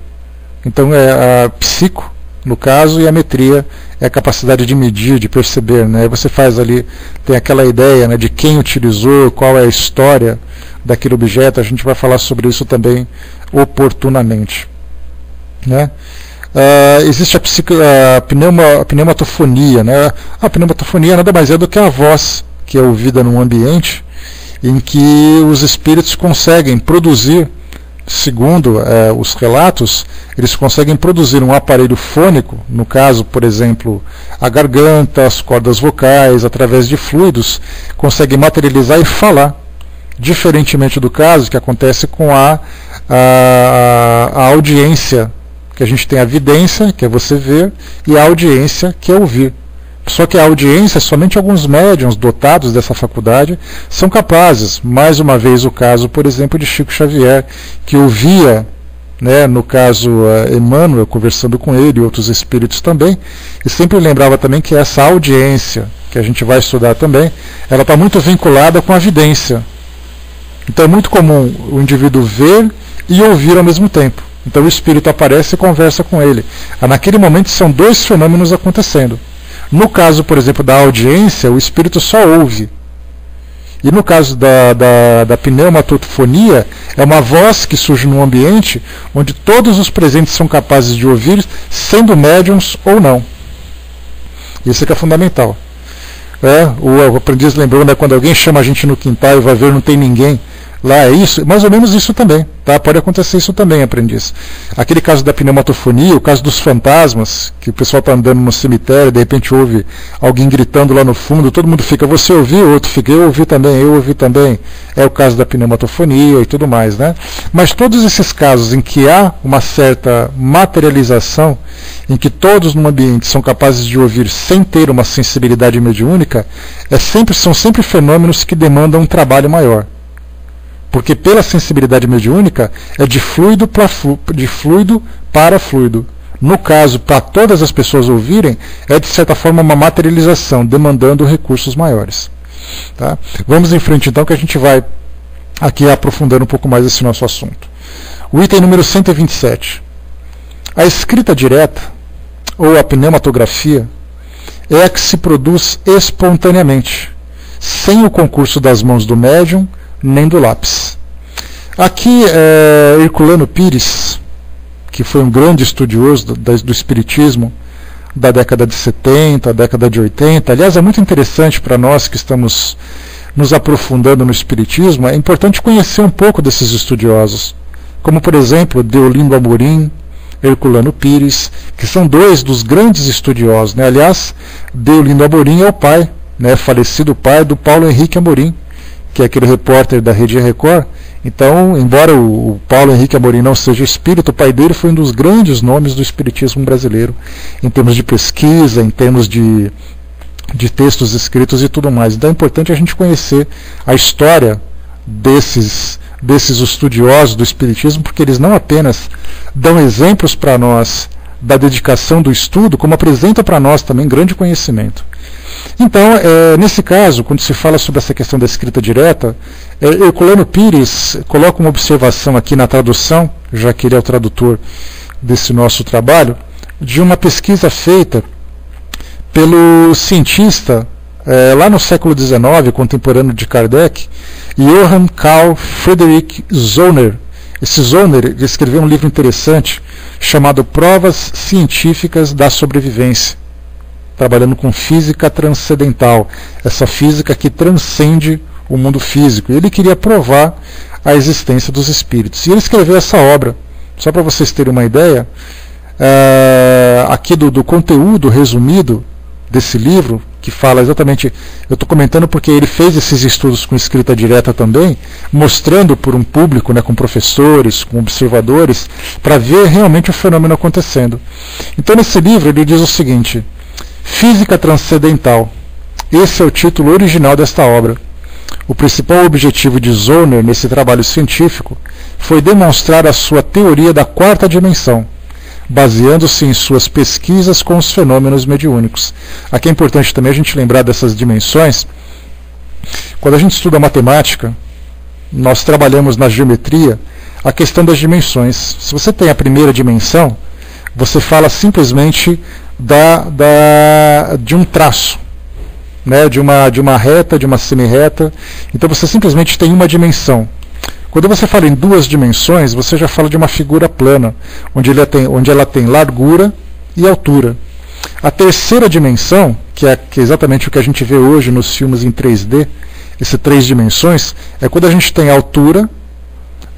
Então é a psico, no caso, e a metria é a capacidade de medir, de perceber, né? Você faz ali, tem aquela ideia, né, de quem utilizou, qual é a história daquele objeto. A gente vai falar sobre isso também oportunamente, né? Existe a pneumatofonia, né? A pneumatofonia nada mais é do que a voz que é ouvida num ambiente em que os espíritos conseguem produzir, segundo os relatos, eles conseguem produzir um aparelho fônico, no caso, por exemplo, a garganta, as cordas vocais, através de fluidos, conseguem materializar e falar, diferentemente do caso que acontece com a audiência, que a gente tem a vidência, que é você ver, e a audiência, que é ouvir. Só que a audiência, somente alguns médiuns dotados dessa faculdade são capazes. Mais uma vez o caso, por exemplo, de Chico Xavier, que ouvia, né, no caso Emmanuel, conversando com ele e outros espíritos também, e sempre lembrava também que essa audiência, que a gente vai estudar também, ela está muito vinculada com a vidência. Então é muito comum o indivíduo ver e ouvir ao mesmo tempo. Então o espírito aparece e conversa com ele. Naquele momento são dois fenômenos acontecendo. No caso, por exemplo, da audiência, o espírito só ouve. E no caso da pneumatofonia, é uma voz que surge num ambiente onde todos os presentes são capazes de ouvir, sendo médiums ou não. Isso que é fundamental. O aprendiz lembrou, né, quando alguém chama a gente no quintal e vai ver, não tem ninguém. Lá é isso, mais ou menos isso também, tá? Pode acontecer isso também, aprendiz. Aquele caso da pneumatofonia, o caso dos fantasmas, que o pessoal está andando no cemitério, de repente ouve alguém gritando lá no fundo, todo mundo fica, você ouviu? Outro fica, eu ouvi também. É o caso da pneumatofonia e tudo mais, né? Mas todos esses casos em que há uma certa materialização, em que todos no ambiente são capazes de ouvir sem ter uma sensibilidade mediúnica, são sempre fenômenos que demandam um trabalho maior. Porque pela sensibilidade mediúnica é de fluido para fluido. No caso, para todas as pessoas ouvirem, é de certa forma uma materialização, demandando recursos maiores. Tá? Vamos em frente então, que a gente vai aqui aprofundando um pouco mais esse nosso assunto. O item número 127. A escrita direta, ou a pneumatografia, é a que se produz espontaneamente, sem o concurso das mãos do médium, nem do lápis. Aqui, Herculano Pires, que foi um grande estudioso do espiritismo da década de 70, década de 80, aliás, é muito interessante para nós que estamos nos aprofundando no espiritismo, é importante conhecer um pouco desses estudiosos, como, por exemplo, Deolindo Amorim, Herculano Pires, que são dois dos grandes estudiosos, né? Aliás, Deolindo Amorim é o pai, né, falecido pai do Paulo Henrique Amorim, que é aquele repórter da Rede Record. Então, embora o Paulo Henrique Amorim não seja espírita, o pai dele foi um dos grandes nomes do espiritismo brasileiro, em termos de pesquisa, em termos de textos escritos e tudo mais. Então é importante a gente conhecer a história desses estudiosos do espiritismo, porque eles não apenas dão exemplos para nós da dedicação do estudo, como apresentam para nós também grande conhecimento. Então, nesse caso, quando se fala sobre essa questão da escrita direta, Herculano Pires coloca uma observação aqui na tradução, já que ele é o tradutor desse nosso trabalho, de uma pesquisa feita pelo cientista, lá no século XIX, contemporâneo de Kardec, Johann Carl Friedrich Zollner. Esse Zollner escreveu um livro interessante chamado Provas Científicas da Sobrevivência, trabalhando com física transcendental, essa física que transcende o mundo físico. E ele queria provar a existência dos espíritos. E ele escreveu essa obra, só para vocês terem uma ideia, aqui do conteúdo resumido desse livro, que fala exatamente, eu estou comentando porque ele fez esses estudos com escrita direta também, mostrando por um público, né, com professores, com observadores, para ver realmente o fenômeno acontecendo. Então nesse livro ele diz o seguinte: Física Transcendental. Esse é o título original desta obra. O principal objetivo de Zollner nesse trabalho científico foi demonstrar a sua teoria da quarta dimensão, baseando-se em suas pesquisas com os fenômenos mediúnicos. Aqui é importante também a gente lembrar dessas dimensões. Quando a gente estuda matemática, nós trabalhamos na geometria a questão das dimensões. Se você tem a primeira dimensão, você fala simplesmente de um traço, né, de uma reta, de uma semi-reta. Então você simplesmente tem uma dimensão. Quando você fala em duas dimensões, você já fala de uma figura plana, onde ela tem largura e altura. A terceira dimensão, que é exatamente o que a gente vê hoje nos filmes em 3D, essas 3 dimensões, é quando a gente tem a altura,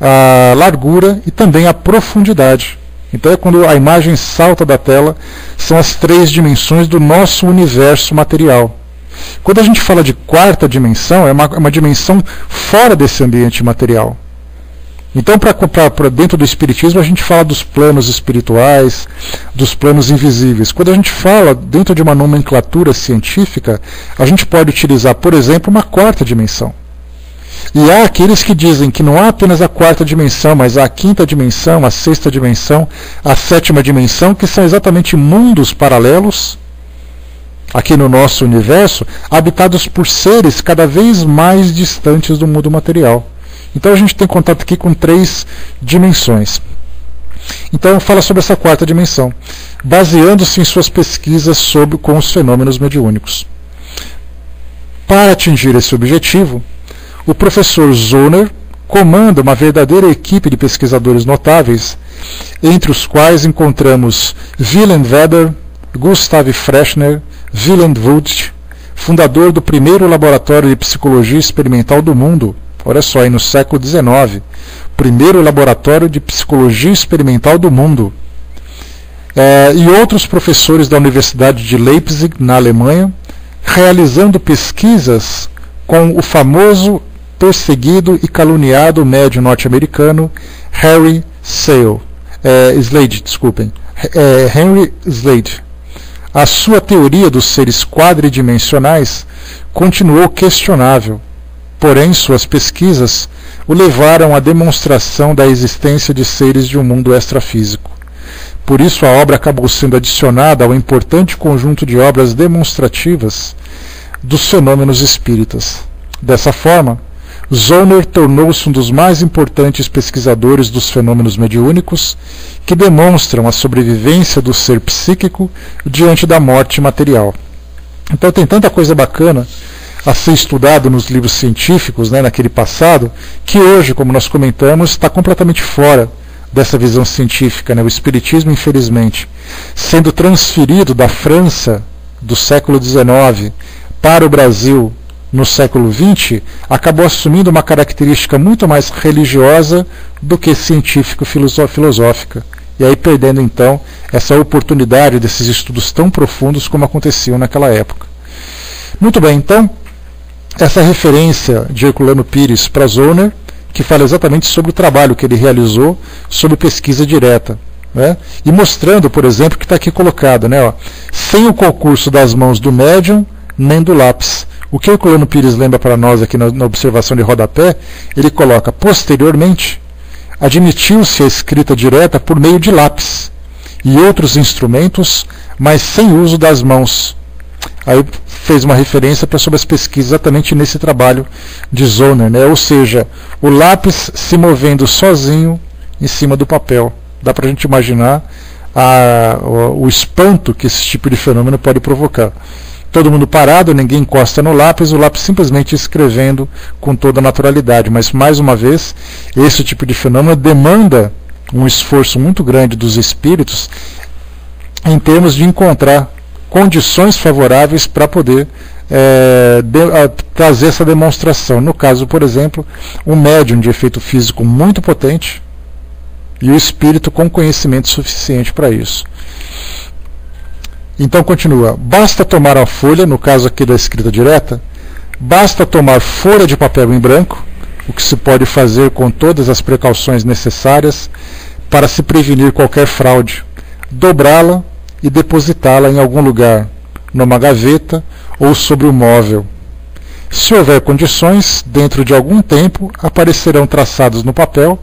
a largura e também a profundidade. Então é quando a imagem salta da tela, são as 3 dimensões do nosso universo material. Quando a gente fala de quarta dimensão, é uma dimensão fora desse ambiente material. Então, para dentro do Espiritismo, a gente fala dos planos espirituais, dos planos invisíveis. Quando a gente fala dentro de uma nomenclatura científica, a gente pode utilizar, por exemplo, uma quarta dimensão. E há aqueles que dizem que não há apenas a quarta dimensão, mas há a quinta dimensão, a sexta dimensão, a sétima dimensão, que são exatamente mundos paralelos, aqui no nosso universo, habitados por seres cada vez mais distantes do mundo material. Então a gente tem contato aqui com 3 dimensões. Então fala sobre essa quarta dimensão, baseando-se em suas pesquisas com os fenômenos mediúnicos. Para atingir esse objetivo, o professor Zollner comanda uma verdadeira equipe de pesquisadores notáveis, entre os quais encontramos Wilhelm Weber, Gustav Fechner, Wilhelm Wundt, fundador do primeiro laboratório de psicologia experimental do mundo. Olha só, aí no século XIX, primeiro laboratório de psicologia experimental do mundo. E outros professores da Universidade de Leipzig, na Alemanha, realizando pesquisas com o famoso, perseguido e caluniado médium norte-americano Henry Slade. Henry Slade. A sua teoria dos seres quadridimensionais continuou questionável. Porém, suas pesquisas o levaram à demonstração da existência de seres de um mundo extrafísico. Por isso, a obra acabou sendo adicionada ao importante conjunto de obras demonstrativas dos fenômenos espíritas. Dessa forma, Zollner tornou-se um dos mais importantes pesquisadores dos fenômenos mediúnicos que demonstram a sobrevivência do ser psíquico diante da morte material. Então tem tanta coisa bacana a ser estudado nos livros científicos, né, naquele passado, que hoje, como nós comentamos, está completamente fora dessa visão científica, né? O Espiritismo, infelizmente, sendo transferido da França do século XIX para o Brasil no século XX, acabou assumindo uma característica muito mais religiosa do que científico-filosófica. E aí perdendo, então, essa oportunidade desses estudos tão profundos como aconteciam naquela época. Muito bem, então, essa referência de Herculano Pires para Zollner, que fala exatamente sobre o trabalho que ele realizou sobre pesquisa direta, né? E mostrando, por exemplo, que está aqui colocado, né, ó, sem o concurso das mãos do médium nem do lápis. O que Herculano Pires lembra para nós aqui na observação de rodapé, ele coloca: posteriormente, admitiu-se a escrita direta por meio de lápis e outros instrumentos, mas sem uso das mãos. Aí fez uma referência sobre as pesquisas exatamente nesse trabalho de Zollner, né? Ou seja, o lápis se movendo sozinho em cima do papel. Dá para a gente imaginar o espanto que esse tipo de fenômeno pode provocar. Todo mundo parado, ninguém encosta no lápis, o lápis simplesmente escrevendo com toda a naturalidade. Mas, mais uma vez, esse tipo de fenômeno demanda um esforço muito grande dos espíritos em termos de encontrar condições favoráveis para poder trazer essa demonstração. No caso, por exemplo, um médium de efeito físico muito potente e o espírito com conhecimento suficiente para isso. Então continua: basta tomar a folha, no caso aqui da escrita direta, basta tomar folha de papel em branco, o que se pode fazer com todas as precauções necessárias para se prevenir qualquer fraude, dobrá-la e depositá-la em algum lugar, numa gaveta ou sobre um móvel. Se houver condições, dentro de algum tempo aparecerão traçados no papel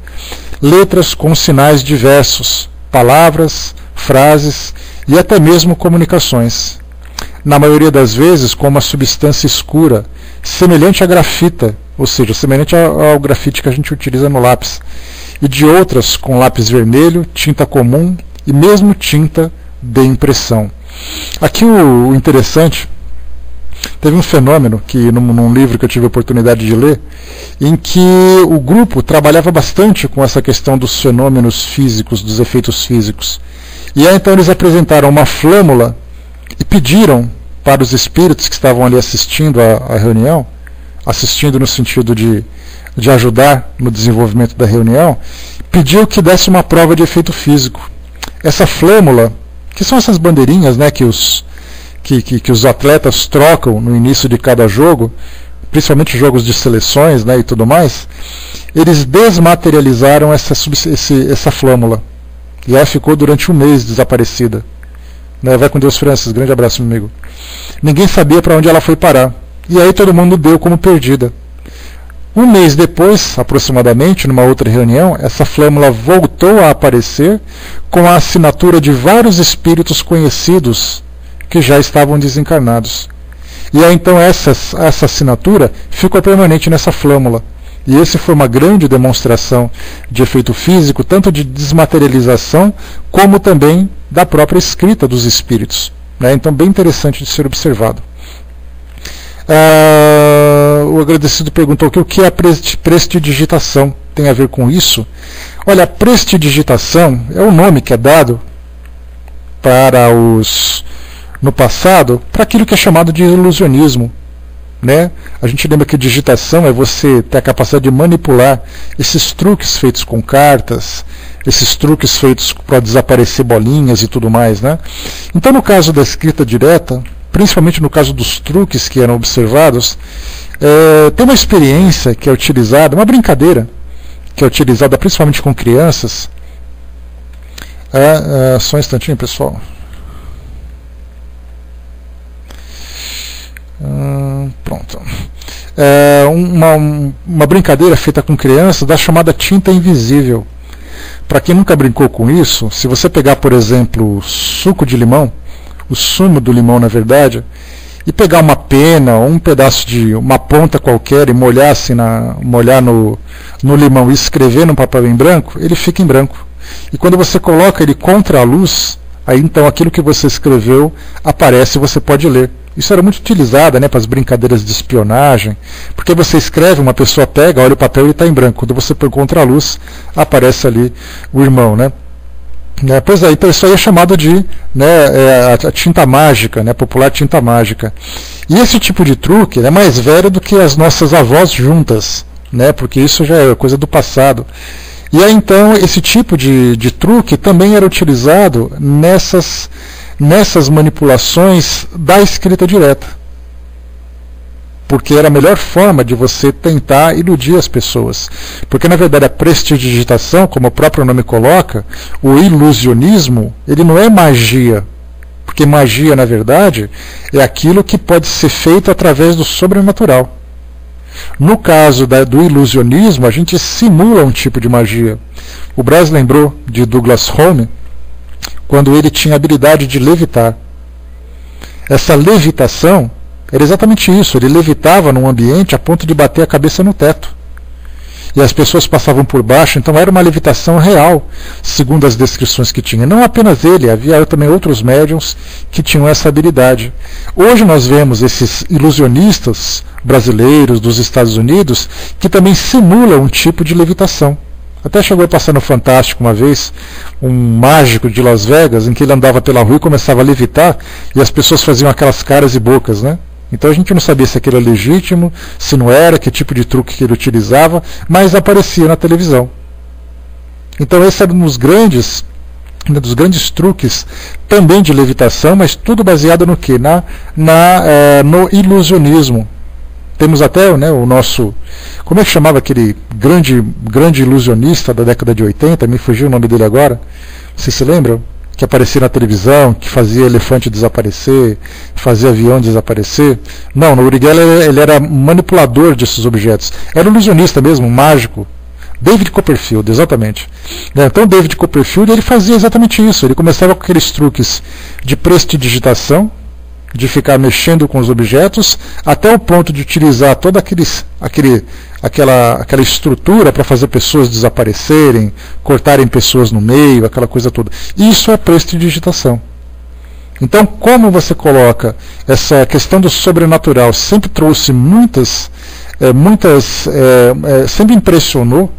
letras com sinais diversos, palavras, frases e até mesmo comunicações. Na maioria das vezes com uma substância escura, semelhante à grafita, ou seja, semelhante ao grafite que a gente utiliza no lápis, e de outras com lápis vermelho, tinta comum e mesmo tinta de impressão. Aqui o interessante, teve um fenômeno que num livro que eu tive a oportunidade de ler, em que o grupo trabalhava bastante com essa questão dos fenômenos físicos, dos efeitos físicos. E aí então eles apresentaram uma flâmula e pediram para os espíritos que estavam ali assistindo a reunião, assistindo no sentido de ajudar no desenvolvimento da reunião, pediu que desse uma prova de efeito físico. Essa flâmula, que são essas bandeirinhas, né, que os atletas trocam no início de cada jogo, principalmente jogos de seleções, né, e tudo mais, eles desmaterializaram essa flâmula. E ela ficou durante um mês desaparecida. Né, vai com Deus, Francis. Grande abraço, meu amigo. Ninguém sabia para onde ela foi parar. E aí todo mundo deu como perdida. Um mês depois, aproximadamente, numa outra reunião, essa flâmula voltou a aparecer com a assinatura de vários espíritos conhecidos que já estavam desencarnados. E aí então essa assinatura ficou permanente nessa flâmula. E esse foi uma grande demonstração de efeito físico, tanto de desmaterialização, como também da própria escrita dos espíritos. Né? Então, bem interessante de ser observado. O agradecido perguntou aqui o que é a prestidigitação. Tem a ver com isso? Olha, a prestidigitação é o nome que é dado para no passado, para aquilo que é chamado de ilusionismo. Né? A gente lembra que digitação é você ter a capacidade de manipular esses truques feitos com cartas, esses truques feitos para desaparecer bolinhas e tudo mais. Né? Então, no caso da escrita direta, principalmente no caso dos truques que eram observados, tem uma experiência que é utilizada, uma brincadeira, que é utilizada principalmente com crianças. Só um instantinho, pessoal. Pronto. Uma brincadeira feita com crianças da chamada tinta invisível. Para quem nunca brincou com isso, se você pegar, por exemplo, suco de limão, o sumo do limão, na verdade, e pegar uma pena ou um pedaço de uma ponta qualquer e molhar no limão e escrever num papel em branco, ele fica em branco. E quando você coloca ele contra a luz, aí então aquilo que você escreveu aparece e você pode ler. Isso era muito utilizado, né, para as brincadeiras de espionagem, porque você escreve, uma pessoa pega, olha o papel e está em branco. Quando você põe contra a luz, aparece ali o irmão, né? Pois é, então isso aí é chamado de, né, a tinta mágica, né, popular tinta mágica. E esse tipo de truque é mais velho do que as nossas avós juntas, né, porque isso já é coisa do passado. E aí então esse tipo de truque também era utilizado nessas manipulações da escrita direta, porque era a melhor forma de você tentar iludir as pessoas, porque na verdade a prestidigitação, como o próprio nome coloca, o ilusionismo, ele não é magia, porque magia na verdade é aquilo que pode ser feito através do sobrenatural. No caso do ilusionismo, a gente simula um tipo de magia. O Braz lembrou de Douglas Home, quando ele tinha a habilidade de levitar. Essa levitação era exatamente isso, ele levitava num ambiente a ponto de bater a cabeça no teto. E as pessoas passavam por baixo, então era uma levitação real, segundo as descrições que tinha. Não apenas ele, havia também outros médiuns que tinham essa habilidade. Hoje nós vemos esses ilusionistas brasileiros dos Estados Unidos que também simulam um tipo de levitação. Até chegou a passar no Fantástico uma vez, um mágico de Las Vegas, em que ele andava pela rua e começava a levitar, e as pessoas faziam aquelas caras e bocas, né? Então a gente não sabia se aquilo era legítimo, se não era, que tipo de truque que ele utilizava, mas aparecia na televisão. Então esse era um dos grandes truques também de levitação, mas tudo baseado no quê? No ilusionismo. Temos até, né, o nosso... Como é que chamava aquele grande ilusionista da década de 80? Me fugiu o nome dele agora. Vocês se lembram? Que aparecia na televisão, que fazia elefante desaparecer, fazia avião desaparecer. Não, no Uri Geller ele era manipulador desses objetos. Era um ilusionista mesmo, um mágico. David Copperfield, exatamente. Então David Copperfield ele fazia exatamente isso. Ele começava com aqueles truques de prestidigitação, de ficar mexendo com os objetos, até o ponto de utilizar toda aquela estrutura para fazer pessoas desaparecerem, cortarem pessoas no meio, aquela coisa toda. Isso é prestidigitação. Então, como você coloca essa questão do sobrenatural, sempre trouxe sempre impressionou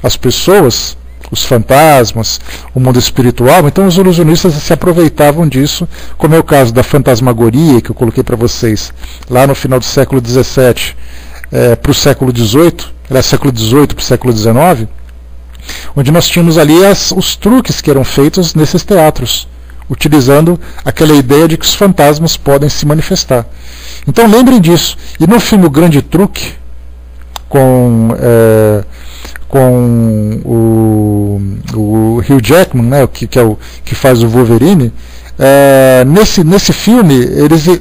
as pessoas, os fantasmas, o mundo espiritual. Então os ilusionistas se aproveitavam disso, como é o caso da fantasmagoria, que eu coloquei para vocês lá no final do século XVII para o século XVIII, era século XVIII para o século XIX, onde nós tínhamos ali os truques que eram feitos nesses teatros, utilizando aquela ideia de que os fantasmas podem se manifestar. Então lembrem disso. E no filme O Grande Truque, com o Hugh Jackman, né, que faz o Wolverine, nesse filme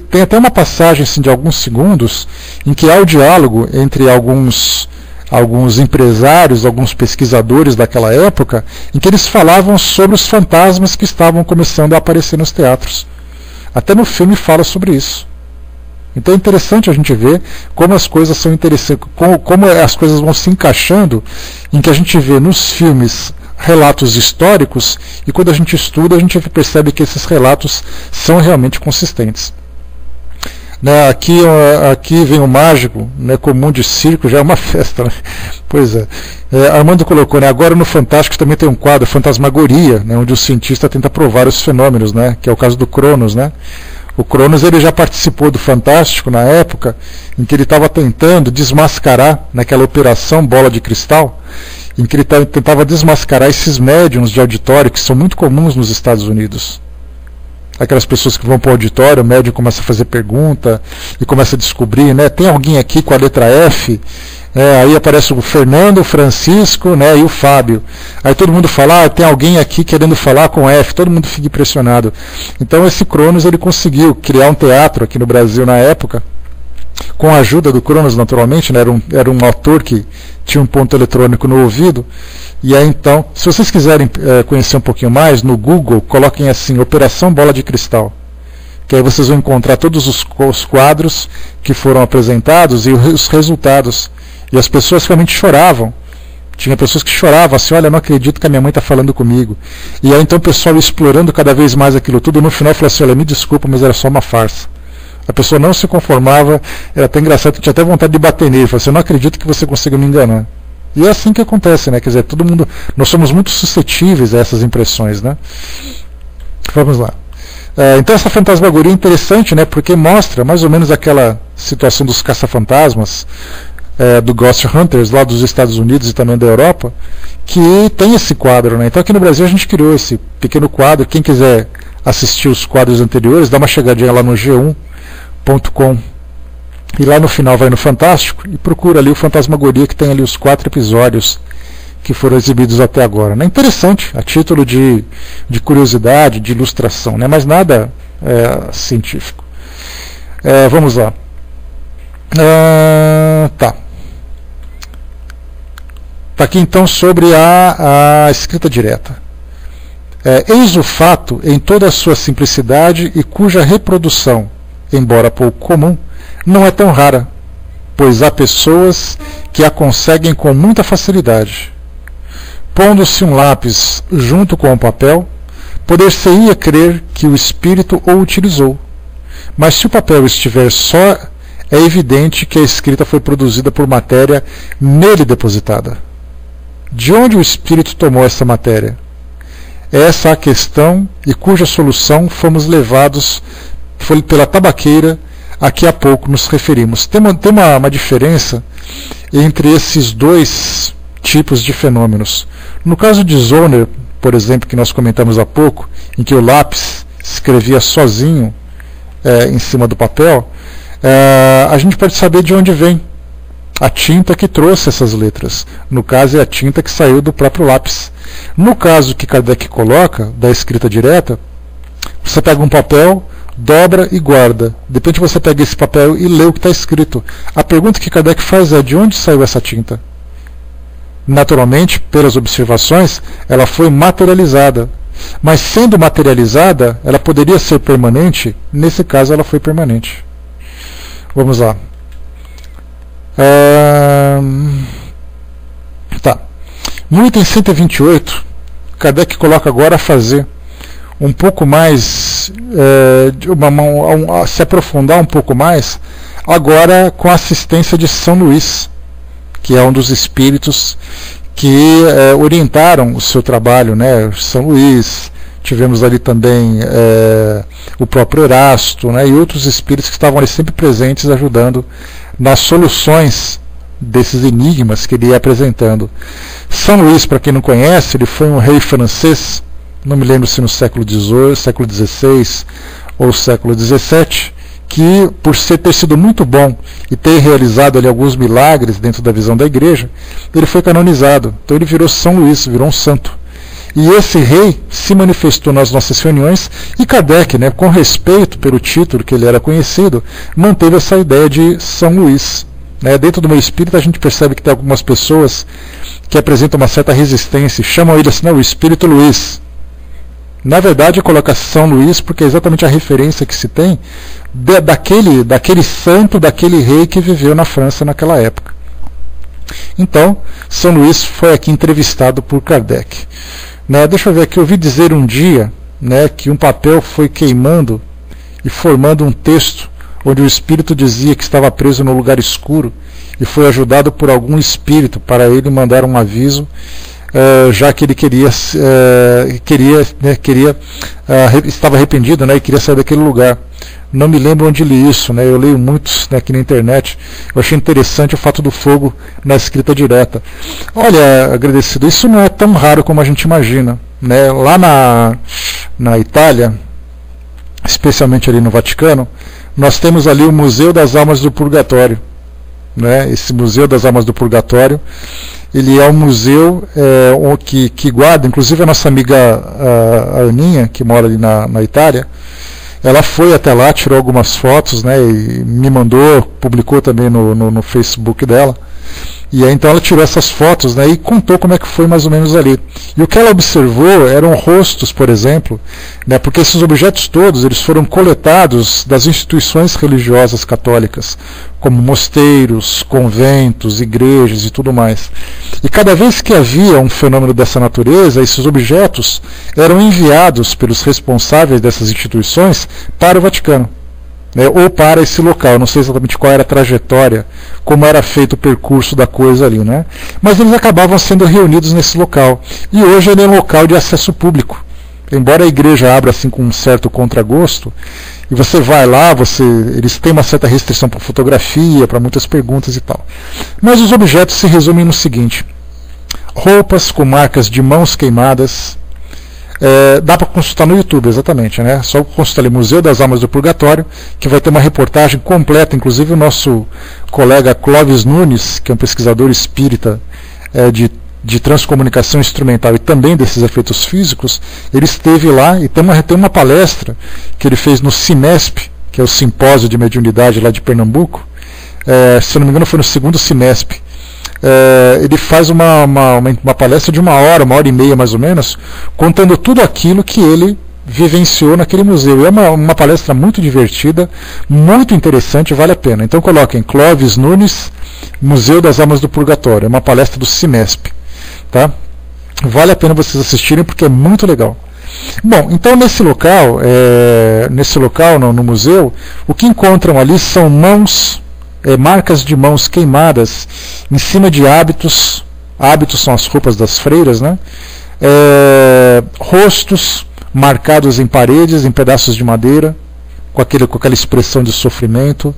tem até uma passagem assim, de alguns segundos em que há o diálogo entre alguns empresários, alguns pesquisadores daquela época, em que eles falavam sobre os fantasmas que estavam começando a aparecer nos teatros. Até no filme fala sobre isso. Então é interessante a gente ver como as coisas são interessantes, como as coisas vão se encaixando, em que a gente vê nos filmes relatos históricos, e quando a gente estuda a gente percebe que esses relatos são realmente consistentes. Né, aqui vem o mágico, né, comum de circo, já é uma festa. Né? Pois é. Armando colocou, né, agora no Fantástico também tem um quadro, Fantasmagoria, né, onde o cientista tenta provar os fenômenos, né, que é o caso do Cronos. Né? O Cronos ele já participou do Fantástico na época em que ele estava tentando desmascarar, naquela operação Bola de Cristal, em que ele tentava desmascarar esses médiums de auditório que são muito comuns nos Estados Unidos. Aquelas pessoas que vão para o auditório, o médium começa a fazer pergunta e começa a descobrir, né, tem alguém aqui com a letra F, aí aparece o Fernando, o Francisco, né, e o Fábio. Aí todo mundo fala, tem alguém aqui querendo falar com F, todo mundo fica impressionado. Então esse Cronos ele conseguiu criar um teatro aqui no Brasil na época, com a ajuda do Cronos naturalmente, né, era um autor que tinha um ponto eletrônico no ouvido. E aí então, se vocês quiserem conhecer um pouquinho mais, no Google, coloquem assim, Operação Bola de Cristal. Que aí vocês vão encontrar todos os quadros que foram apresentados e os resultados. E as pessoas realmente choravam. Tinha pessoas que choravam assim, olha, não acredito que a minha mãe está falando comigo. E aí então o pessoal explorando cada vez mais aquilo tudo, no final falou assim, olha, me desculpa, mas era só uma farsa. A pessoa não se conformava, era até engraçado, tinha até vontade de bater nele, falou assim, eu não acredito que você consiga me enganar. E é assim que acontece, né? Quer dizer, todo mundo, nós somos muito suscetíveis a essas impressões, né? Vamos lá. Então essa fantasmagoria é interessante, né? Porque mostra mais ou menos aquela situação dos caça-fantasmas, do Ghost Hunters lá dos Estados Unidos e também da Europa, que tem esse quadro, né? Então aqui no Brasil a gente criou esse pequeno quadro. Quem quiser assistir os quadros anteriores, dá uma chegadinha lá no g1.com. E lá no final vai no Fantástico e procura ali o Fantasmagoria, que tem ali os 4 episódios que foram exibidos até agora. Né? Interessante, a título de curiosidade, de ilustração, né? Mas nada científico. Vamos lá. Tá aqui então sobre a escrita direta. Eis o fato em toda a sua simplicidade e cuja reprodução, embora pouco comum, não é tão rara, pois há pessoas que a conseguem com muita facilidade. Pondo-se um lápis junto com o papel, poder-se-ia crer que o espírito o utilizou. Mas se o papel estiver só, é evidente que a escrita foi produzida por matéria nele depositada. De onde o espírito tomou essa matéria? Essa é a questão e cuja solução fomos levados pela tabaqueira a que há pouco nos referimos. Tem uma diferença entre esses dois tipos de fenômenos. No caso de Zohner, por exemplo, que nós comentamos há pouco, em que o lápis escrevia sozinho em cima do papel, a gente pode saber de onde vem a tinta que trouxe essas letras. No caso é a tinta que saiu do próprio lápis. No caso que Kardec coloca, da escrita direta, você pega um papel, dobra e guarda. De repente você pega esse papel e lê o que está escrito. A pergunta que Kardec faz é: de onde saiu essa tinta? Naturalmente, pelas observações, ela foi materializada. Mas sendo materializada, ela poderia ser permanente. Nesse caso, ela foi permanente. Vamos lá. Tá. No item 128, Kardec coloca agora a fazer um pouco mais, se aprofundar um pouco mais, agora com a assistência de São Luís, que é um dos espíritos que orientaram o seu trabalho, né? São Luís, tivemos ali também o próprio Erasto, né? E outros espíritos que estavam ali sempre presentes, ajudando nas soluções desses enigmas que ele ia apresentando. São Luís, para quem não conhece, ele foi um rei francês, não me lembro se no século XVIII, século XVI ou século XVII, que por ter sido muito bom e ter realizado ali alguns milagres dentro da visão da igreja, ele foi canonizado. Então ele virou São Luís, virou um santo. E esse rei se manifestou nas nossas reuniões, e Kardec, né, com respeito pelo título que ele era conhecido, manteve essa ideia de São Luís. Dentro do meio espírita a gente percebe que tem algumas pessoas que apresentam uma certa resistência, chamam ele assim, não, o Espírito Luís. Na verdade, coloca São Luís porque é exatamente a referência que se tem daquele santo, daquele rei que viveu na França naquela época. Então, São Luís foi aqui entrevistado por Kardec. Deixa eu ver aqui, eu ouvi dizer um dia, que um papel foi queimando e formando um texto onde o espírito dizia que estava preso no lugar escuro e foi ajudado por algum espírito para ele mandar um aviso, já que ele estava arrependido, e queria sair daquele lugar. Não me lembro onde li isso, eu leio muitos aqui na internet. Eu achei interessante o fato do fogo na escrita direta. Olha, agradecido, isso não é tão raro como a gente imagina. Lá na Itália, especialmente ali no Vaticano, nós temos ali o Museu das Almas do Purgatório. Esse Museu das Almas do Purgatório, ele é um museu que guarda, inclusive a nossa amiga a Aninha, que mora ali na Itália, ela foi até lá, tirou algumas fotos, e me mandou, publicou também no Facebook dela. E aí, então ela tirou essas fotos, e contou como é que foi mais ou menos ali. E o que ela observou eram rostos, por exemplo, porque esses objetos todos eles foram coletados das instituições religiosas católicas, como mosteiros, conventos, igrejas e tudo mais. E cada vez que havia um fenômeno dessa natureza, esses objetos eram enviados pelos responsáveis dessas instituições para o Vaticano. Ou para esse local, não sei exatamente qual era a trajetória, como era feito o percurso da coisa ali, mas eles acabavam sendo reunidos nesse local, e hoje ele é um local de acesso público, embora a igreja abra assim com um certo contragosto, e você vai lá, eles têm uma certa restrição para fotografia, para muitas perguntas e tal, mas os objetos se resumem no seguinte: roupas com marcas de mãos queimadas. Dá para consultar no YouTube, exatamente, só consultar ali Museu das Almas do Purgatório, que vai ter uma reportagem completa, inclusive o nosso colega Clóvis Nunes, que é um pesquisador espírita de transcomunicação instrumental e também desses efeitos físicos, ele esteve lá e tem uma palestra que ele fez no Cinesp, que é o Simpósio de Mediunidade lá de Pernambuco, se não me engano foi no segundo Cinesp. Ele faz uma palestra de 1 hora, 1h30 mais ou menos, contando tudo aquilo que ele vivenciou naquele museu. E é uma palestra muito divertida, muito interessante, vale a pena. Então coloquem Clóvis Nunes, Museu das Almas do Purgatório, é uma palestra do Cinesp, tá? Vale a pena vocês assistirem porque é muito legal. Bom, então nesse local no museu, o que encontram ali são marcas de mãos queimadas em cima de hábitos são as roupas das freiras, rostos marcados em paredes, em pedaços de madeira, com aquela expressão de sofrimento,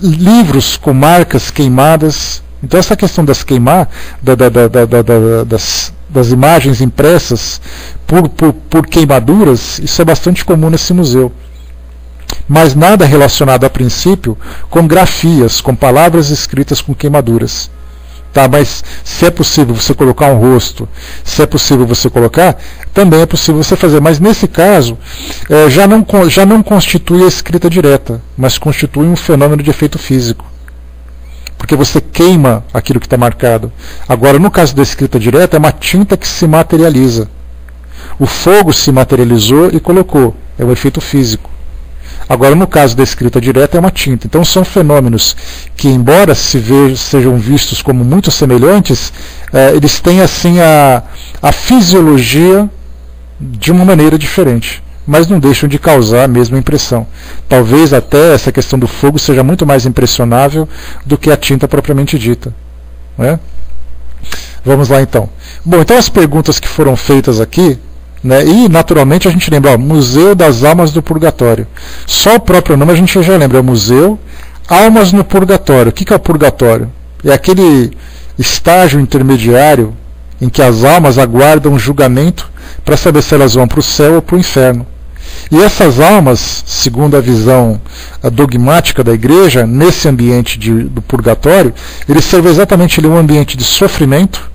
livros com marcas queimadas. Então essa questão das das imagens impressas por queimaduras, isso é bastante comum nesse museu. Mas nada relacionado a princípio com grafias, com palavras escritas com queimaduras. Tá, mas se é possível você colocar um rosto, se é possível você colocar, também é possível você fazer. Mas nesse caso, já não constitui a escrita direta, mas constitui um fenômeno de efeito físico. Porque você queima aquilo que está marcado. Agora, no caso da escrita direta, é uma tinta que se materializa. o fogo se materializou e colocou. É um efeito físico. Agora, no caso da escrita direta, é uma tinta. Então, são fenômenos que, embora sejam vistos como muito semelhantes, eles têm assim a fisiologia de uma maneira diferente, mas não deixam de causar a mesma impressão. Talvez até essa questão do fogo seja muito mais impressionável do que a tinta propriamente dita, né? Vamos lá então. Bom, então as perguntas que foram feitas aqui, né, e naturalmente a gente lembra, Museu das Almas do Purgatório. Só o próprio nome a gente já lembra, Museu Almas no Purgatório. O que é o purgatório? É aquele estágio intermediário em que as almas aguardam julgamento para saber se elas vão para o céu ou para o inferno. E essas almas, segundo a visão dogmática da Igreja, nesse ambiente do purgatório, eles servem exatamente um ambiente de sofrimento,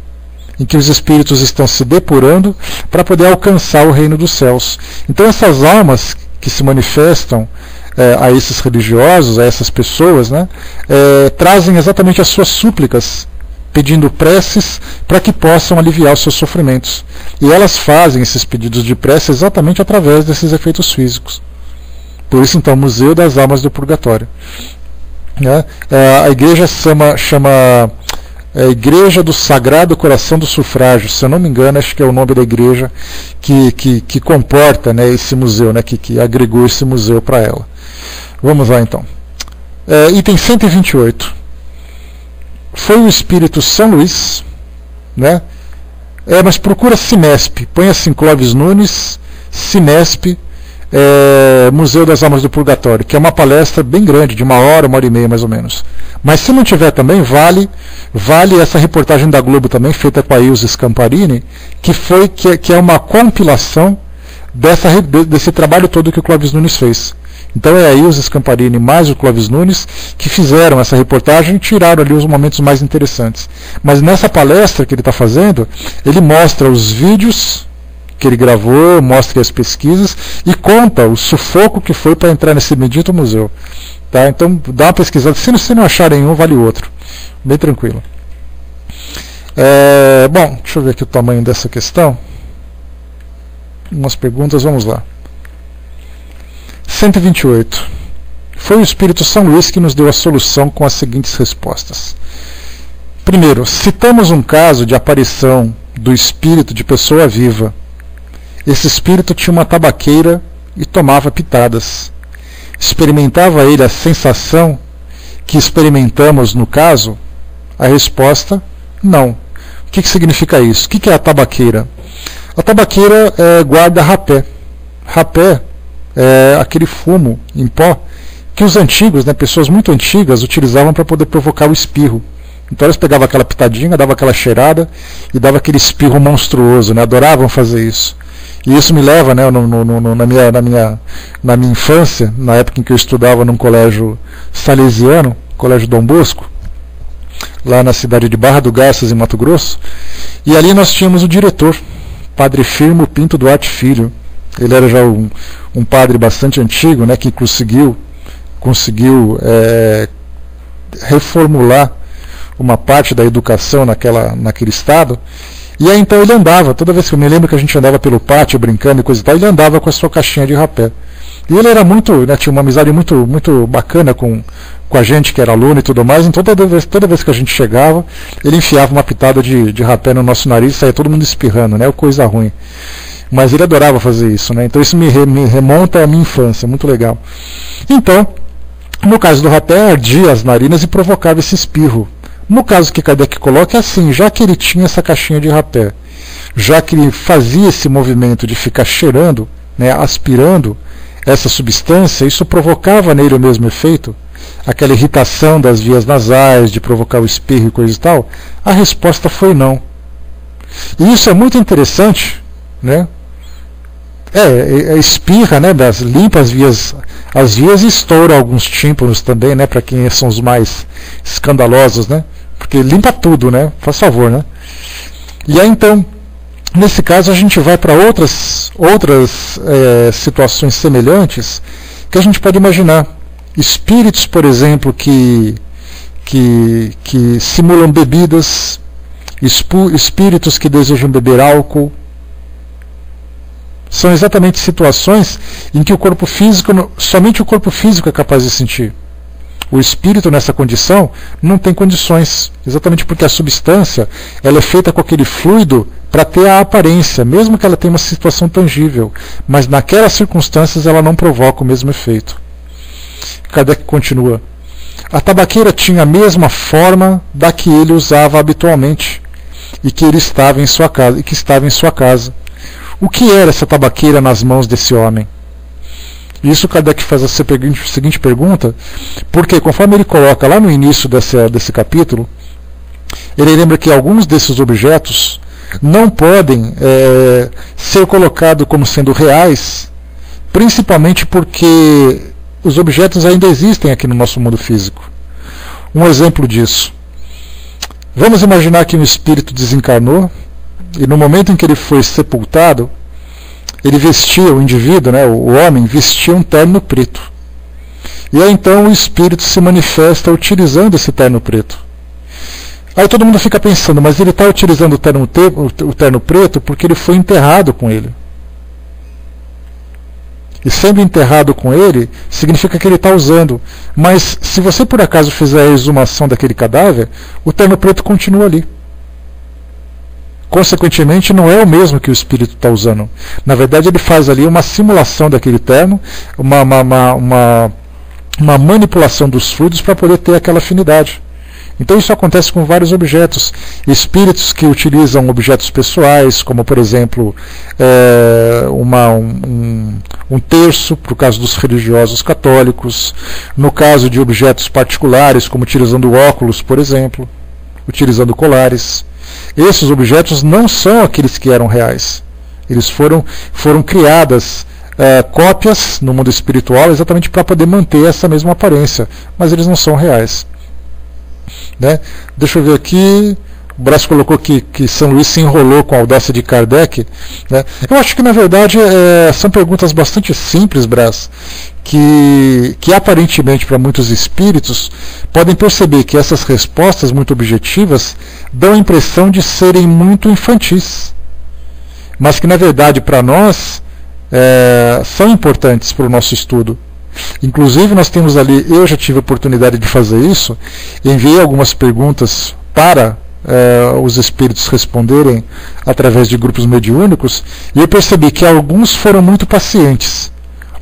em que os espíritos estão se depurando para poder alcançar o reino dos céus. Então essas almas que se manifestam a esses religiosos, a essas pessoas, né, trazem exatamente as suas súplicas, pedindo preces para que possam aliviar os seus sofrimentos. E elas fazem esses pedidos de prece exatamente através desses efeitos físicos. Por isso, então, Museu das Almas do Purgatório. A Igreja chama Igreja do Sagrado Coração do Sufrágio. Se eu não me engano, acho que é o nome da igreja que comporta, né, esse museu, né, que agregou esse museu para ela. Vamos lá, então. Item 128. Foi o espírito São Luís, né? Mas procura CIMESP, põe assim Clóvis Nunes, CIMESP, Museu das Almas do Purgatório, que é uma palestra bem grande, de 1 hora e meia mais ou menos. Mas se não tiver também, vale essa reportagem da Globo também, feita com a Ilse Scamparini, que é uma compilação desse trabalho todo que o Clóvis Nunes fez. Então é a Ilse Scamparini mais o Clóvis Nunes que fizeram essa reportagem e tiraram ali os momentos mais interessantes. Mas nessa palestra que ele está fazendo, ele mostra os vídeos que ele gravou, mostra as pesquisas e conta o sufoco que foi para entrar nesse bendito museu. Tá? Então dá uma pesquisada. Se não achar nenhum, vale outro. Bem tranquilo. Bom, deixa eu ver aqui o tamanho dessa questão. Umas perguntas, vamos lá. 128. Foi o Espírito São Luís que nos deu a solução com as seguintes respostas. Primeiro, citamos um caso de aparição do espírito de pessoa viva. Esse espírito tinha uma tabaqueira e tomava pitadas. Experimentava ele a sensação que experimentamos no caso? A resposta, não. O que significa isso? O que é a tabaqueira? A tabaqueira guarda rapé. Rapé é aquele fumo em pó que os antigos, né, pessoas muito antigas, utilizavam para poder provocar o espirro. Então eles pegavam aquela pitadinha, davam aquela cheirada e dava aquele espirro monstruoso, né? Adoravam fazer isso. E isso me leva, né, na minha infância, na época em que eu estudava num colégio salesiano, colégio Dom Bosco, lá na cidade de Barra do Garças, em Mato Grosso, e ali nós tínhamos o diretor, Padre Firmo Pinto Duarte Filho. Ele era já um padre bastante antigo, né, que conseguiu reformular uma parte da educação naquele estado. E aí então ele andava, toda vez que eu me lembro que a gente andava pelo pátio brincando e coisa e tal, ele andava com a sua caixinha de rapé. E ele era muito, né, tinha uma amizade muito, muito bacana com a gente que era aluno e tudo mais. Então toda vez que a gente chegava, ele enfiava uma pitada de rapé no nosso nariz e saía todo mundo espirrando, né, coisa ruim. Mas ele adorava fazer isso, né? Então isso me remonta à minha infância, muito legal. Então, no caso do rapé, ardia as narinas e provocava esse espirro. No caso que Kardec coloca, é assim, já que ele tinha essa caixinha de rapé, já que ele fazia esse movimento de ficar cheirando, né, aspirando essa substância, isso provocava nele o mesmo efeito, aquela irritação das vias nasais, de provocar o espirro e coisa e tal, a resposta foi não. E isso é muito interessante, né? Espirra, né, limpa as vias e estoura alguns tímpanos também, né, para quem são os mais escandalosos, né, porque limpa tudo, né, faz favor, né. E aí então, nesse caso a gente vai para outras situações semelhantes que a gente pode imaginar. Espíritos, por exemplo, que simulam bebidas, espíritos que desejam beber álcool, São exatamente situações em que o corpo físico, somente o corpo físico é capaz de sentir. O espírito nessa condição não tem condições, exatamente porque a substância ela é feita com aquele fluido para ter a aparência, mesmo que ela tenha uma situação tangível, mas naquelas circunstâncias ela não provoca o mesmo efeito. Kardec continua. A tabaqueira tinha a mesma forma da que ele usava habitualmente e que ele estava em sua casa, e que estava em sua casa. O que era essa tabaqueira nas mãos desse homem? Isso Kardec faz a seguinte pergunta, porque conforme ele coloca lá no início desse capítulo, ele lembra que alguns desses objetos não podem ser colocados como sendo reais, principalmente porque os objetos ainda existem aqui no nosso mundo físico. Um exemplo disso. Vamos imaginar que um espírito desencarnou e no momento em que ele foi sepultado, ele vestia, o indivíduo, né, o homem, vestia um terno preto. E aí então o espírito se manifesta utilizando esse terno preto. Aí todo mundo fica pensando, mas ele está utilizando o terno preto porque ele foi enterrado com ele. E sendo enterrado com ele, significa que ele está usando. Mas se você por acaso fizer a exumação daquele cadáver, o terno preto continua ali. Consequentemente, não é o mesmo que o espírito está usando. Na verdade, ele faz ali uma simulação daquele terno, uma manipulação dos fluidos para poder ter aquela afinidade. Então isso acontece com vários objetos. Espíritos que utilizam objetos pessoais, como por exemplo um terço, para o caso dos religiosos católicos, no caso de objetos particulares, como utilizando óculos, por exemplo, utilizando colares. Esses objetos não são aqueles que eram reais. Eles foram criadas cópias no mundo espiritual exatamente para poder manter essa mesma aparência, mas eles não são reais. Né? Deixa eu ver aqui. O Brás colocou que São Luís se enrolou com a audácia de Kardec. Né? Eu acho que na verdade são perguntas bastante simples, Brás, que aparentemente para muitos espíritos podem perceber que essas respostas muito objetivas dão a impressão de serem muito infantis, mas que na verdade para nós são importantes para o nosso estudo. Inclusive nós temos ali, eu já tive a oportunidade de fazer isso, enviei algumas perguntas para os espíritos responderem através de grupos mediúnicos, e eu percebi que alguns foram muito pacientes,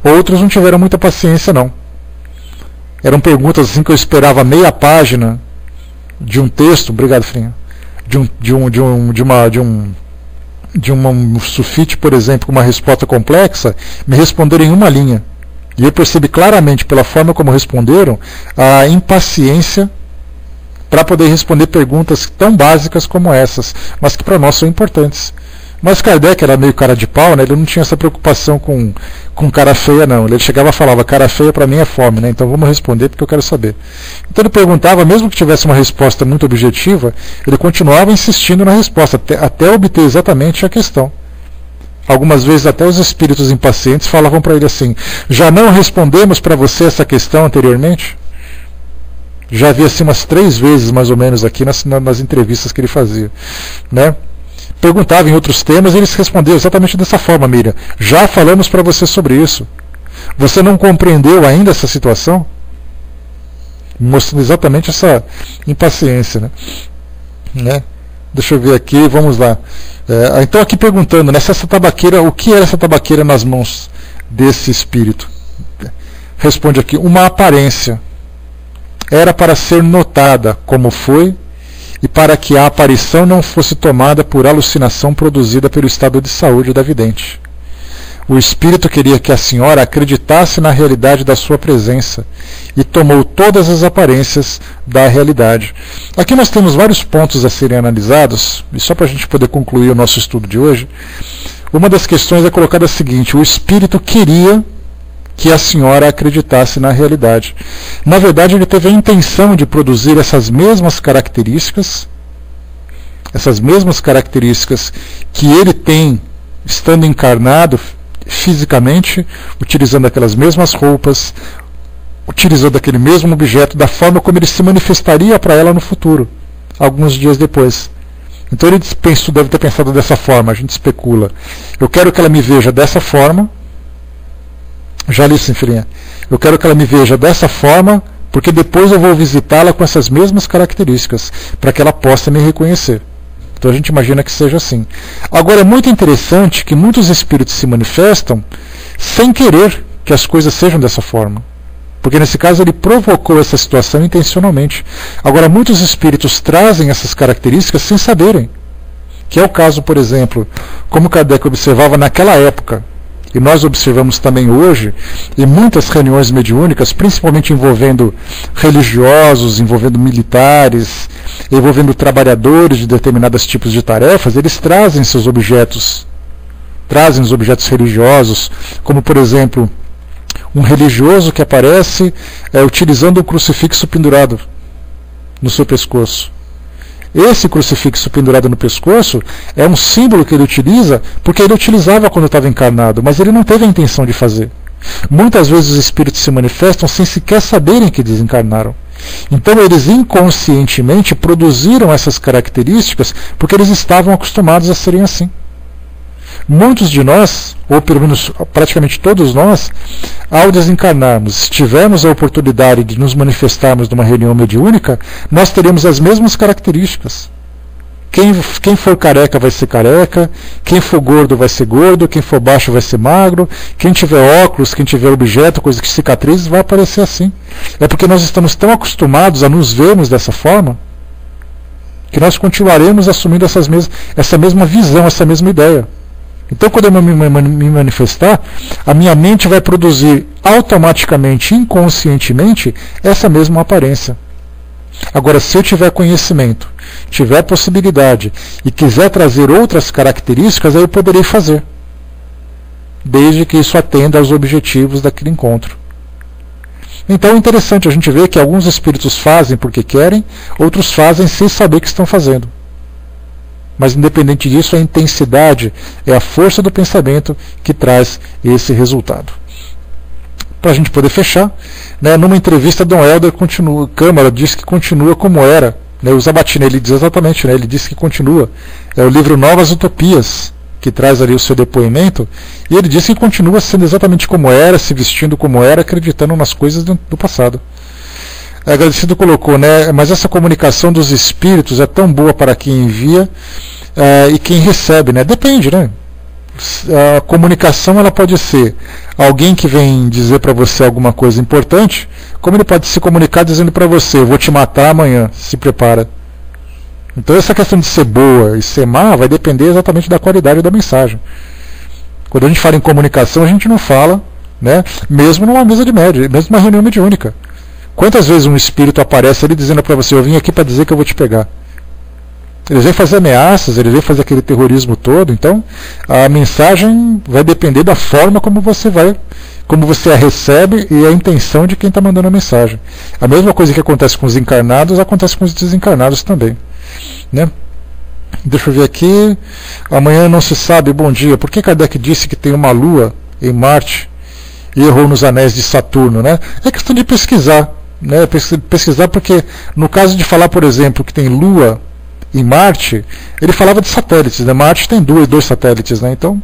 outros não tiveram muita paciência não. Eram perguntas assim que eu esperava meia página de um texto, obrigado Frinha, de um sulfite, por exemplo, com uma resposta complexa, me responderam em uma linha. E eu percebi claramente, pela forma como responderam, a impaciência para poder responder perguntas tão básicas como essas, mas que para nós são importantes. Mas Kardec era meio cara de pau, né? Ele não tinha essa preocupação com cara feia, não. Ele chegava e falava, cara feia para mim é fome, né? Então vamos responder porque eu quero saber. Então ele perguntava, mesmo que tivesse uma resposta muito objetiva, ele continuava insistindo na resposta, até obter exatamente a questão. Algumas vezes até os espíritos impacientes falavam para ele assim, já não respondemos para você essa questão anteriormente? Já havia assim umas 3 vezes mais ou menos aqui nas entrevistas que ele fazia, né? Perguntava em outros temas e eles respondiam exatamente dessa forma, Miriam. Já falamos para você sobre isso. Você não compreendeu ainda essa situação? Mostrando exatamente essa impaciência, né? Deixa eu ver aqui, vamos lá. Então aqui perguntando, né, se essa tabaqueira, o que era essa tabaqueira nas mãos desse espírito? Responde aqui, uma aparência. Era para ser notada como foi e para que a aparição não fosse tomada por alucinação produzida pelo estado de saúde da vidente. O espírito queria que a senhora acreditasse na realidade da sua presença e tomou todas as aparências da realidade. Aqui nós temos vários pontos a serem analisados, e só para a gente poder concluir o nosso estudo de hoje, uma das questões é colocada a seguinte: o espírito queria que a senhora acreditasse na realidade. Na verdade, ele teve a intenção de produzir essas mesmas características que ele tem estando encarnado fisicamente, utilizando aquelas mesmas roupas, utilizando aquele mesmo objeto, da forma como ele se manifestaria para ela no futuro, alguns dias depois. Então ele deve ter pensado dessa forma, a gente especula. Eu quero que ela me veja dessa forma. Já li, Sinfirinha. Eu quero que ela me veja dessa forma, porque depois eu vou visitá-la com essas mesmas características, para que ela possa me reconhecer. Então a gente imagina que seja assim. Agora é muito interessante que muitos espíritos se manifestam sem querer que as coisas sejam dessa forma. Porque nesse caso ele provocou essa situação intencionalmente. Agora muitos espíritos trazem essas características sem saberem. Que é o caso, por exemplo, como Kardec observava naquela época, e nós observamos também hoje, em muitas reuniões mediúnicas, principalmente envolvendo religiosos, envolvendo militares, envolvendo trabalhadores de determinados tipos de tarefas, eles trazem seus objetos, trazem os objetos religiosos, como por exemplo, um religioso que aparece utilizando um crucifixo pendurado no seu pescoço. Esse crucifixo pendurado no pescoço é um símbolo que ele utiliza, porque ele utilizava quando estava encarnado, mas ele não teve a intenção de fazer. Muitas vezes os espíritos se manifestam sem sequer saberem que desencarnaram. Então eles inconscientemente produziram essas características porque eles estavam acostumados a serem assim. Muitos de nós, ou pelo menos praticamente todos nós, ao desencarnarmos, se tivermos a oportunidade de nos manifestarmos numa reunião mediúnica, nós teremos as mesmas características. Quem for careca vai ser careca, quem for gordo vai ser gordo, quem for baixo vai ser magro, quem tiver óculos, quem tiver objeto, coisa que cicatrizes, vai aparecer assim. É porque nós estamos tão acostumados a nos vermos dessa forma, que nós continuaremos assumindo essa mesma visão, essa mesma ideia. Então, quando eu me manifestar, a minha mente vai produzir automaticamente, inconscientemente, essa mesma aparência. Agora, se eu tiver conhecimento, tiver possibilidade e quiser trazer outras características, aí eu poderei fazer, desde que isso atenda aos objetivos daquele encontro. Então é interessante a gente ver que alguns espíritos fazem porque querem, outros fazem sem saber o que estão fazendo. Mas independente disso, a intensidade é a força do pensamento que traz esse resultado. Para a gente poder fechar, numa entrevista, Dom Helder Câmara diz que continua como era. O Sabatini, ele diz exatamente, ele diz que continua. É o livro Novas Utopias, que traz ali o seu depoimento, e ele diz que continua sendo exatamente como era, se vestindo como era, acreditando nas coisas do passado. Agradecido colocou, mas essa comunicação dos espíritos é tão boa para quem envia e quem recebe, Depende, A comunicação ela pode ser alguém que vem dizer para você alguma coisa importante, como ele pode se comunicar dizendo para você, eu vou te matar amanhã, se prepara. Então essa questão de ser boa e ser má vai depender exatamente da qualidade da mensagem. Quando a gente fala em comunicação, a gente não fala, mesmo numa mesa de médio, mesmo numa reunião mediúnica. Quantas vezes um espírito aparece ali dizendo para você, eu vim aqui para dizer que eu vou te pegar? Ele vem fazer ameaças, ele vem fazer aquele terrorismo todo, então a mensagem vai depender da forma como você a recebe e a intenção de quem está mandando a mensagem. A mesma coisa que acontece com os encarnados, acontece com os desencarnados também. Deixa eu ver aqui. Amanhã não se sabe, bom dia. Por que Kardec disse que tem uma lua em Marte e errou nos anéis de Saturno? É questão de pesquisar. Pesquisar porque no caso de falar, por exemplo, que tem lua em Marte, ele falava de satélites. Marte tem dois satélites, então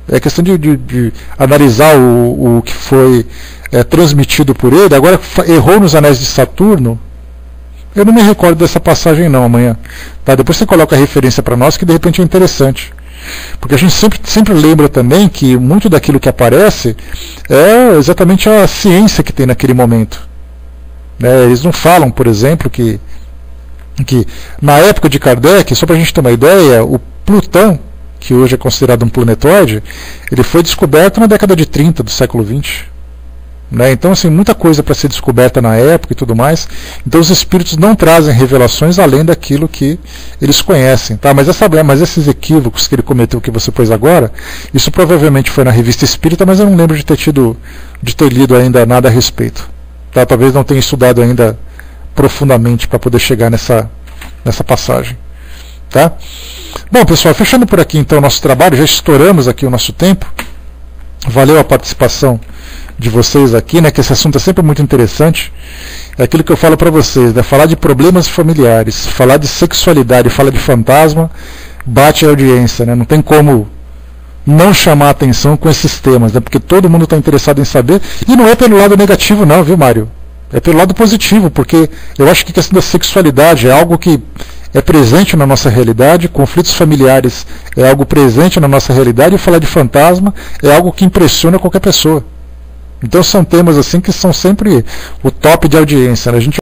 é questão de analisar o que foi transmitido por ele. Agora, errou nos anéis de Saturno, eu não me recordo dessa passagem não amanhã. Depois você coloca a referência para nós, que de repente é interessante. Porque a gente sempre lembra também que muito daquilo que aparece é exatamente a ciência que tem naquele momento. Eles não falam, por exemplo, que na época de Kardec, só para a gente ter uma ideia, o Plutão, que hoje é considerado um planetoide, ele foi descoberto na década de 30 do século XX. Então, assim, muita coisa para ser descoberta na época e tudo mais. Então, os espíritos não trazem revelações além daquilo que eles conhecem. Mas esses equívocos que ele cometeu, que você pôs agora, isso provavelmente foi na Revista Espírita, mas eu não lembro de ter lido ainda nada a respeito. Talvez não tenha estudado ainda profundamente para poder chegar nessa passagem. Bom, pessoal, fechando por aqui então o nosso trabalho, já estouramos aqui o nosso tempo. Valeu a participação de vocês aqui, que esse assunto é sempre muito interessante. é aquilo que eu falo para vocês, né? Falar de problemas familiares, falar de sexualidade, falar de fantasma, bate a audiência, né? Não tem como não chamar a atenção com esses temas, né? Porque todo mundo está interessado em saber, e não é pelo lado negativo não, viu, Mário? É pelo lado positivo, porque eu acho que a questão da sexualidade é algo que é presente na nossa realidade, conflitos familiares é algo presente na nossa realidade, e falar de fantasma é algo que impressiona qualquer pessoa. Então são temas assim que são sempre o top de audiência, né? A gente